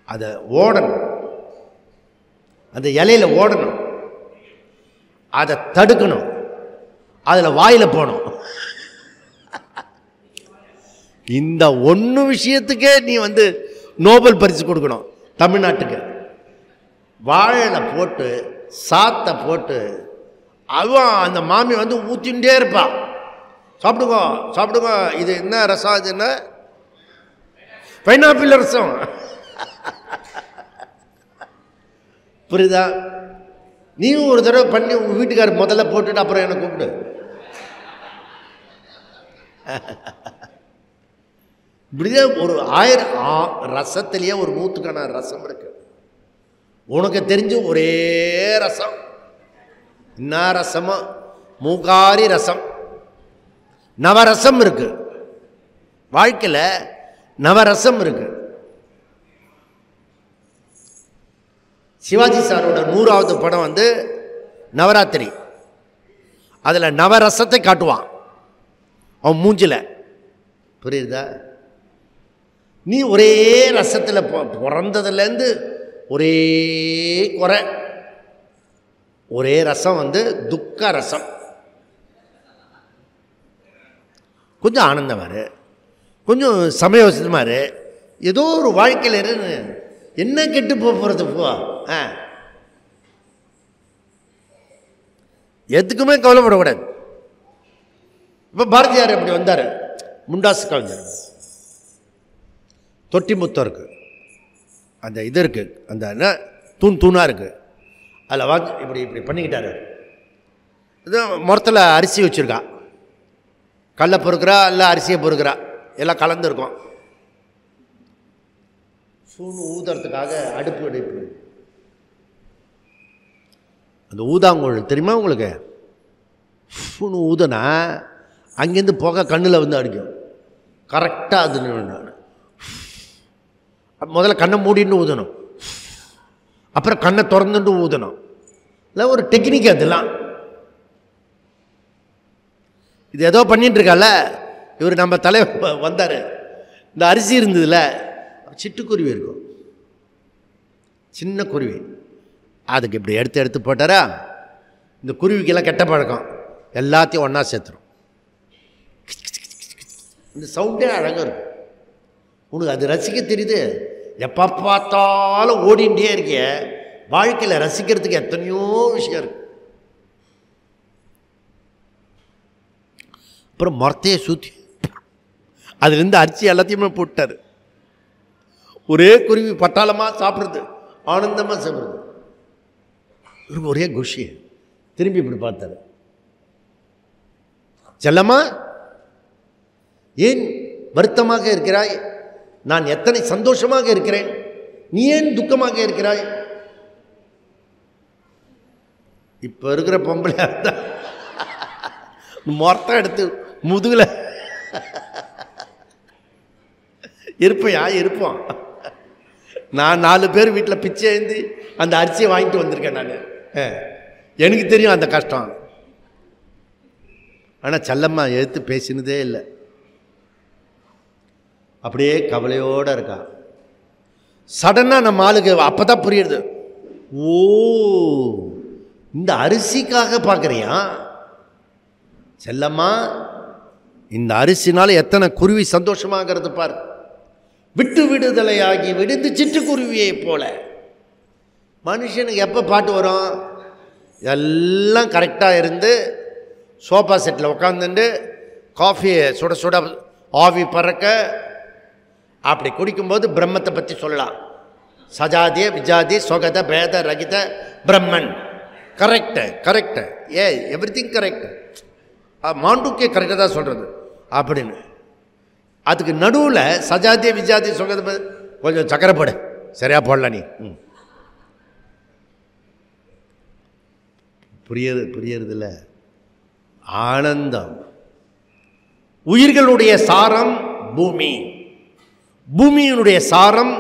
அதை ஓடணும், அந்த இலையில் ஓடணும், அதை தடுக்கணும், அதில் வாயில் போகணும். இந்த ஒன்று விஷயத்துக்கே நீ வந்து நோபல் பரிசு கொடுக்கணும் தமிழ்நாட்டுக்கு. வாழை போட்டு சாத்தை போட்டு அவன் அந்த மாமி வந்து ஊற்றிகிட்டே இருப்பான். சாப்பிடுங்க சாப்பிடுங்க, இது என்ன ரசம்? இது என்ன? பைனாப்பிள் ரசம். புரியுதா? நீயும் ஒரு தடவை பண்ணி உங்கள் வீட்டுக்காரர் முதல்ல போட்டுட்டு அப்புறம் என்னை கூப்பிடு. இப்படிதான் ஒரு 1000 ரசத்திலேயே ஒரு 100க்கான ரசம் இருக்கு. உனக்கு தெரிஞ்சு ஒரே ரசம். என்ன ரசமோ? மூகாரி ரசம். நவரசம் இருக்கு வாழ்க்கையில், நவரசம் இருக்கு. சிவாஜி சாரோட 100வது படம் வந்து நவராத்திரி. அதில் நவரசத்தை காட்டுவான் அவன் மூஞ்சில். புரியுதா? நீ ஒரே ரசத்தில் பிறந்ததுலேருந்து ஒரே குறை. ஒரே ரசம் வந்து துக்க ரசம். கொஞ்சம் ஆனந்தமாரு, கொஞ்சம் சமயோசிதமாரு, ஏதோ ஒரு வாழ்க்கையில் இருந்து என்ன கெட்டு போகிறது போ. எதுக்குமே கவலைப்படக்கூடாது. இப்போ பாரதியார் அப்படி வந்தார். முண்டாசு கவிஞர் தொட்டி முத்தம் இருக்குது, அந்த இது இருக்குது, அந்த என்ன தூணாக இருக்குது. அதில் வாங்கி இப்படி இப்படி பண்ணிக்கிட்டாரு. இது முறத்தில் அரிசி வச்சுருக்கா, கடலை பொறுக்கிறா இல்லை அரிசியை பொறுக்கிறா, எல்லாம் கலந்துருக்கும். சூணு ஊதுறதுக்காக அடுப்பு அந்த ஊதாங்கோல் தெரியுமா உங்களுக்கு? சூணு ஊதுனா அங்கேருந்து புகை கண்ணில் வந்து அடிக்கும். கரெக்டாக அது முதல்ல கண்ணை மூடின்னு ஊதணும், அப்புறம் கண்ணை திறந்துட்டு ஊதணும். இல்லை ஒரு டெக்னிக் அதெல்லாம். இது ஏதோ பண்ணிட்டு இருக்கால. இவர் நம்ம தலைவர் வந்தார், இந்த அரிசி இருந்ததுல சிட்டுக்குருவி இருக்கும், சின்ன குருவி, அதுக்கு இப்படி எடுத்து எடுத்து போட்டாரா. இந்த குருவிக்கெல்லாம் கெட்ட பழக்கம், எல்லாத்தையும் ஒன்றா சேர்த்துரும். இந்த சவுண்டே அழகாக இருக்கும். உனக்கு அது ரசிக்க தெரியுது. எப்போ பார்த்தாலும் ஓடிண்டே இருக்கிய. வாழ்க்கையில் ரசிக்கிறதுக்கு எத்தனையோ விஷயம் இருக்கு. அப்புறம் மரத்தையே சுற்றி அதுலேருந்து அரிசி எல்லாத்தையுமே போட்டார். ஒரே குருவி பட்டாளமாக சாப்பிட்றது, ஆனந்தமாக சாப்பிட்றது. இவருக்கு ஒரே குஷி. திரும்பி இப்படி பார்த்தாரு, செல்லம்மா ஏன் வருத்தமாக இருக்கிறாய்? நான் எத்தனை சந்தோஷமாக இருக்கிறேன், நீ ஏன் துக்கமாக இருக்கிறாய்? இப்போ இருக்கிற பொம்பளை மொத்தம் எடுத்து முதுகுல இருப்பையா இருப்போம். நான் 4 பேர் வீட்டில் பிச்சை எழுந்து அந்த அரிசியை வாங்கிட்டு வந்திருக்கேன். நான் எனக்கு தெரியும் அந்த கஷ்டம். ஆனால் செல்லம்மா எடுத்து பேசினதே இல்லை, அப்படியே கவலையோடு இருக்கா. சடனாக நம்ம ஆளுக்கு அப்போ தான் புரியுது, ஓ இந்த அரிசிக்காக பார்க்குறியா செல்லம்மா? இந்த அரிசினால எத்தனை குருவி சந்தோஷமாகிறது பார். விட்டு விடுதலையாகி விடுந்து சிட்டுக்குருவியை போல. மனுஷனுக்கு எப்போ பாட்டு வரும்? எல்லாம் கரெக்டாக இருந்து சோஃபா செட்டில் உட்காந்துட்டு காஃபியை சுட சுட ஆவி பறக்க அப்படி குடிக்கும்போது பிரம்மத்தை பற்றி சொல்லலாம். சஜாதி விஜாதி சொகத பேத ரகித பிரம்மன். Correct correct, everything correct. Mandukya கரெக்டாக தான் சொல்கிறது அப்படின்னு. அதுக்கு நடுவில் சஜாதிய விஜாதி சொகத கொஞ்சம் சக்கரை போடு, சரியா போடல நீ. புரியறதில்ல. ஆனந்தம். உயிர்களுடைய சாரம் பூமி, பூமியினுடைய சாரம்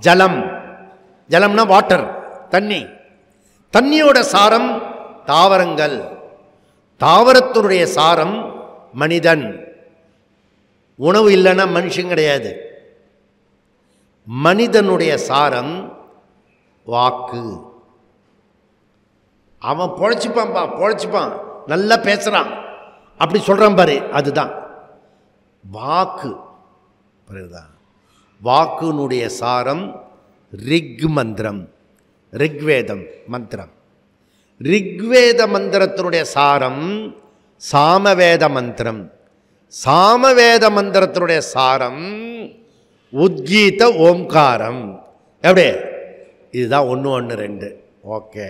ஜலம். ஜலம்னா வாட்டர், தண்ணி. தண்ணியோட சாரம் தாவரங்கள். தாவரத்தினுடைய சாரம் மனிதன். உணவு இல்லைன்னா மனுஷன் கிடையாது. மனிதனுடைய சாரம் வாக்கு. அவன் பொழைச்சிப்பான்பா, பொழைச்சிப்பான், நல்லா பேசுகிறான், அப்படி சொல்கிறான் பாரு, அதுதான் வாக்கு. புரியுதா? வாக்குனுடைய சாரம் ரிக் மந்திரம், ரிக்வேதம் மந்திரம். ரிக்வேத மந்திரத்தினுடைய சாரம் சாமவேத மந்திரம். சாமவேத மந்திரத்தினுடைய சாரம் உத்கீத ஓம்காரம். எப்படி? இதுதான் 1 1 2. ஓகே.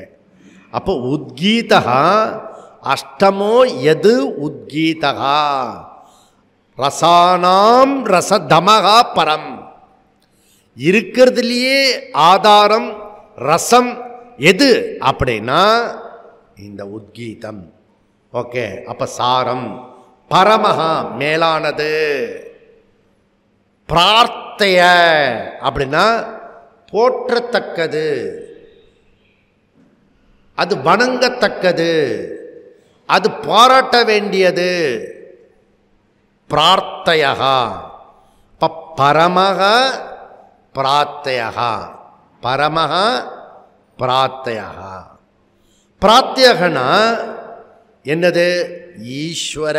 அப்போ உத்கீதா அஷ்டமோ எது உத்கீதா ரசானாம் ரசதமகா பரம். இருக்கிறதுலையே ஆதாரம் ரசம் எது அப்படின்னா இந்த உத்கீதம். ஓகே. அப்ப சாரம் பரமஹா மேலானது. பிரார்த்தைய அப்படின்னா போற்றத்தக்கது, அது வணங்கத்தக்கது, அது பாராட்ட வேண்டியது. பிரார்த்தையா பரமஹ பிரார்த்தையா, பரமஹ பிரார்த்தையா. பிரார்த்தியகனா என்னது? ஈஸ்வர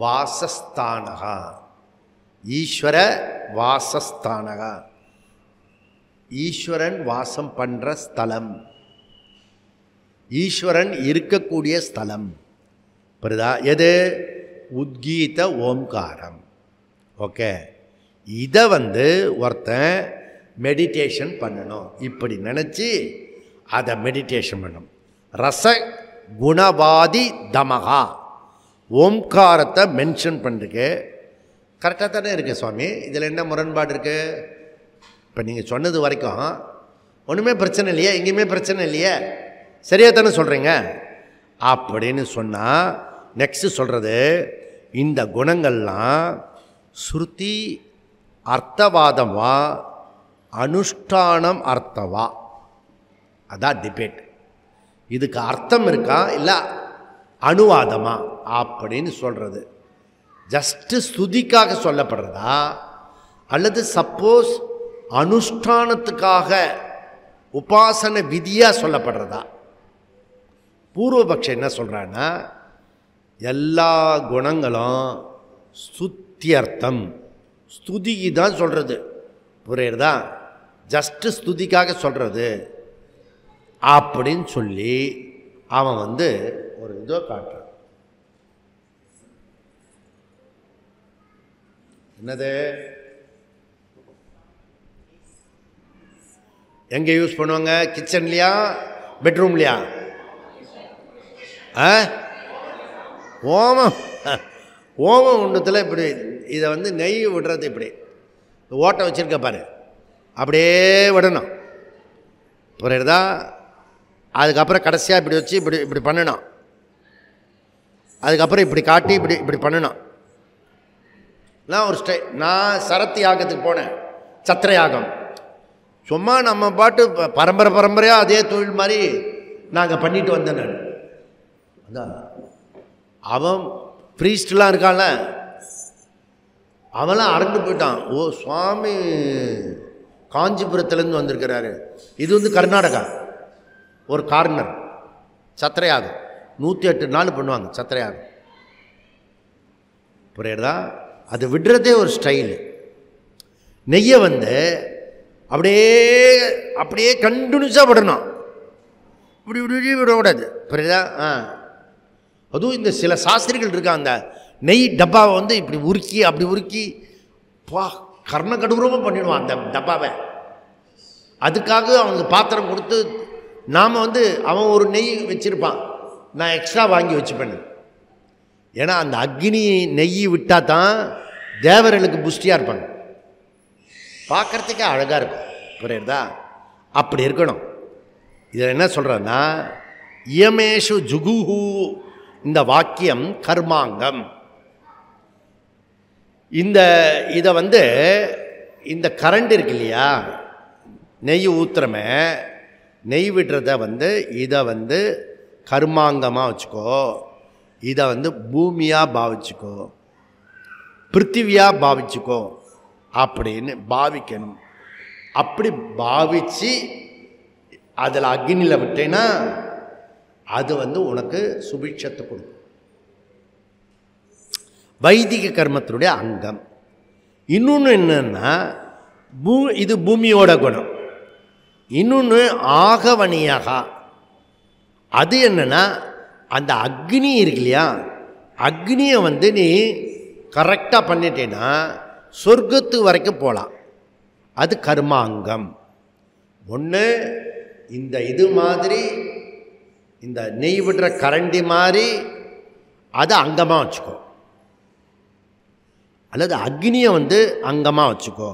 வாசஸ்தானகா. ஈஸ்வர வாசஸ்தானகா, ஈஸ்வரன் வாசம் பண்ற ஸ்தலம், ஈஸ்வரன் இருக்கக்கூடிய ஸ்தலம். புரியுதா? எது? உத்கீத ஓம்காரம். ஓகே. இதை ஒருத்தன் மெடிடேஷன் பண்ணணும். இப்படி நினச்சி அதை மெடிடேஷன் பண்ணணும். ரச குணவாதி தமகா ஓம்காரத்தை மென்ஷன் பண்ணுறதுக்கு கரெக்டாக தானே இருக்குது சுவாமி. இதில் என்ன முரண்பாடு இருக்குது? இப்போ நீங்கள் சொன்னது வரைக்கும் ஒன்றுமே பிரச்சனை இல்லையே, எங்கேயுமே பிரச்சனை இல்லையே, சரியாக தானே சொல்கிறீங்க அப்படின்னு சொன்னால், நெக்ஸ்ட்டு சொல்கிறது இந்த குணங்கள்லாம் ஸ்ருதி அர்த்தவாதமா அனுஷ்டானம் அர்த்தவா? அதான் டிபேட். இதுக்கு அர்த்தம் இருக்கா இல்லை அனுவாதமா அப்படின்னு சொல்கிறது ஜஸ்ட்டு ஸ்துதிக்காக சொல்லப்படுறதா அல்லது சப்போஸ் அனுஷ்டானத்துக்காக உபாசன விதியாக சொல்லப்படுறதா? பூர்வபக்ஷம் என்ன சொல்கிறான்னா எல்லா குணங்களும் ஸ்துத்தியர்த்தம், ஸ்துதிக்கு தான் சொல்கிறது. புரியுறதா? ஜஸ்ட்டு ஸ்துதிக்காக சொல்கிறது அப்படின்னு சொல்லி அவன் ஒரு இதோ காட்டுறான். என்னது? எங்கே யூஸ் பண்ணுவாங்க? கிச்சன்லையா பெட்ரூம்லையா? ஓமம் ஓமம் ஒன்றத்தில் இப்படி இதை நெய் விடுறது, இப்படி ஓட்டை வச்சுருக்க பாரு, அப்படியே விடணும். புரியுறதா? அதுக்கப்புறம் கடைசியாக இப்படி வச்சு இப்படி இப்படி பண்ணணும். அதுக்கப்புறம் இப்படி காட்டி இப்படி இப்படி பண்ணணும். நான் ஒரு நான் சரத்து யாகத்துக்கு போனேன், சத்திர யாகம். சும்மா நம்ம பாட்டு பரம்பரையாக அதே தொழில் மாதிரி நாங்கள் பண்ணிட்டு வந்தேன். நான் அதான் அவன் ப்ரீஸ்ட்லாம் இருக்கான்ல, அவன்லாம் அரண்டு போயிட்டான். ஓ சுவாமி காஞ்சிபுரத்துலேருந்து வந்திருக்கிறாரு. இது கர்நாடகா ஒரு கார்னர் சத்திரையாகம். 108 நாள் பண்ணுவாங்க சத்திரையாகம். புரியுறதா? அது விடுறதே ஒரு ஸ்டைலு. நெய்யை அப்படியே அப்படியே கண்டினியூஸாக விடணும், இப்படி இப்படி விடக்கூடாது. புரியுதா? அதுவும் இந்த சில சாஸ்திரிகள் இருக்காங்க, நெய் டப்பாவை இப்படி உருக்கி அப்படி உருக்கி கர்ண கடூரமாக பண்ணிடுவான் அந்த டப்பாவை. அதுக்காக அவனுக்கு பாத்திரம் கொடுத்து நாம் அவன் ஒரு நெய் வச்சுருப்பான், நான் எக்ஸ்ட்ரா வாங்கி வச்சுப்பேன். ஏன்னா அந்த அக்னி நெய் விட்டால் தான் தேவர்களுக்கு புஷ்டியாக இருப்பாங்க, பார்க்குறதுக்கே அழகாக இருக்கும். புரியுறதா? அப்படி இருக்கணும். இதில் என்ன சொல்கிறேன்னா இயமேஷு ஜுகுஹு, இந்த வாக்கியம் கர்மாங்கம். இதை இந்த கரண்ட் இருக்கு இல்லையா, நெய் ஊத்துறமே, நெய் விடுறத இதை கர்மாங்கமாக வச்சுக்கோ, இதை பூமியாக பாவிச்சுக்கோ, பிருத்திவியாக பாவிச்சுக்கோ அப்படின்னு பாவிக்கணும். அப்படி பாவிச்சு அதில் அக்னியில் விட்டேன்னா அது உனக்கு சுபிட்சத்தை கொடுக்கும். வைதிக கர்மத்தினுடைய அங்கம். இன்னொன்று என்னன்னா இது பூமியோட குணம். இன்னொன்று ஆகவனியாக, அது என்னன்னா அந்த அக்னி இருக்கு இல்லையா, அக்னியை நீ கரெக்டாக பண்ணிட்டேன்னா சொர்க்கத்து வரைக்கும் போகலாம். அது கர்மாங்கம். ஒன்று இந்த இது மாதிரி, இந்த நெய் விடுற கரண்டி மாதிரி அதை அங்கமாக வச்சுக்கோ, அல்லது அக்னியை அங்கமாக வச்சுக்கோ.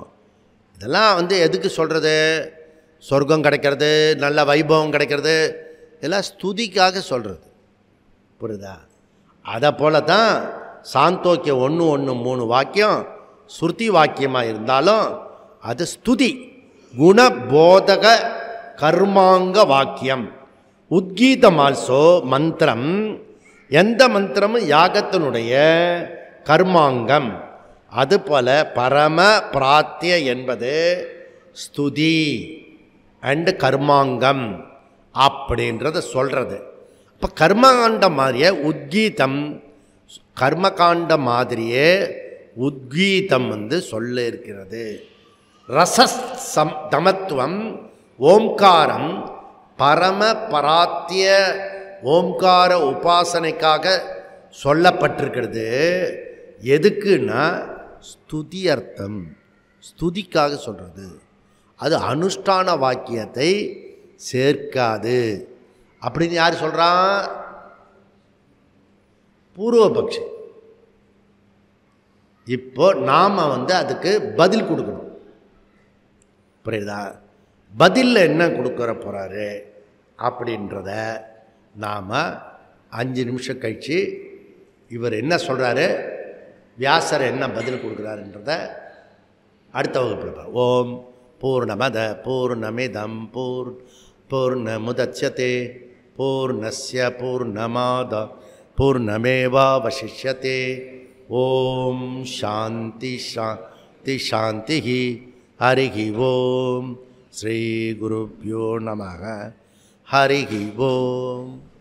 இதெல்லாம் எதுக்கு சொல்கிறது? சொர்க்கம் கிடைக்கிறது, நல்ல வைபவம் கிடைக்கிறது, இதெல்லாம் ஸ்துதிக்காக சொல்கிறது. புரியுதா? அதை போல தான் சாந்தோக்கியம் 1:1:3 வாக்கியம் ஸ்ருதி வாக்கியமாக இருந்தாலும் அது ஸ்துதி குணபோதக கர்மாங்க வாக்கியம். உத்கீதம் ஆல்சோ மந்திரம். எந்த மந்திரமும் யாகத்தினுடைய கர்மாங்கம். அதுபோல பரம பிராத்திய என்பது ஸ்துதி அண்டு கர்மாங்கம் அப்படின்றத சொல்கிறது. இப்போ கர்மகாண்ட மாதிரியே உத்கீதம், கர்மகாண்ட மாதிரியே உத்கீதம் சொல்ல இருக்கிறது. ரசம் தமத்துவம் ஓம்காரம் பரம பராத்திய ஓம்கார உபாசனைக்காக சொல்லப்பட்டிருக்கிறது. எதுக்குன்னா ஸ்துதி அர்த்தம், ஸ்துதிக்காக சொல்கிறது. அது அனுஷ்டான வாக்கியத்தை சேர்க்காது அப்படின்னு யார் சொல்கிறான்? பூர்வபக்ஷி. இப்போ நாம் அதுக்கு பதில் கொடுக்கணும். புரியுதா? பதிலில் என்ன கொடுக்குற போகிறாரு அப்படின்றத நாம் 5 நிமிஷம் கழித்து இவர் என்ன சொல்கிறாரு, வியாசர் என்ன பதில் கொடுக்குறாருன்றத அடுத்த வகுப்பில் பாரு. ஓம் பூர்ணமத பூர்ணமிதம் பூர்ணமுதச்யதே பூர்ணஸ்ய பூர்ணமாத பூர்ணமேவாவசிஷ்யதே. ஓம் சாந்தி சாந்தி சாந்தி. ஹரிஹி ஓம். ஸ்ரீ குருப்யோ நமः. ஹரிஹி ஓம்.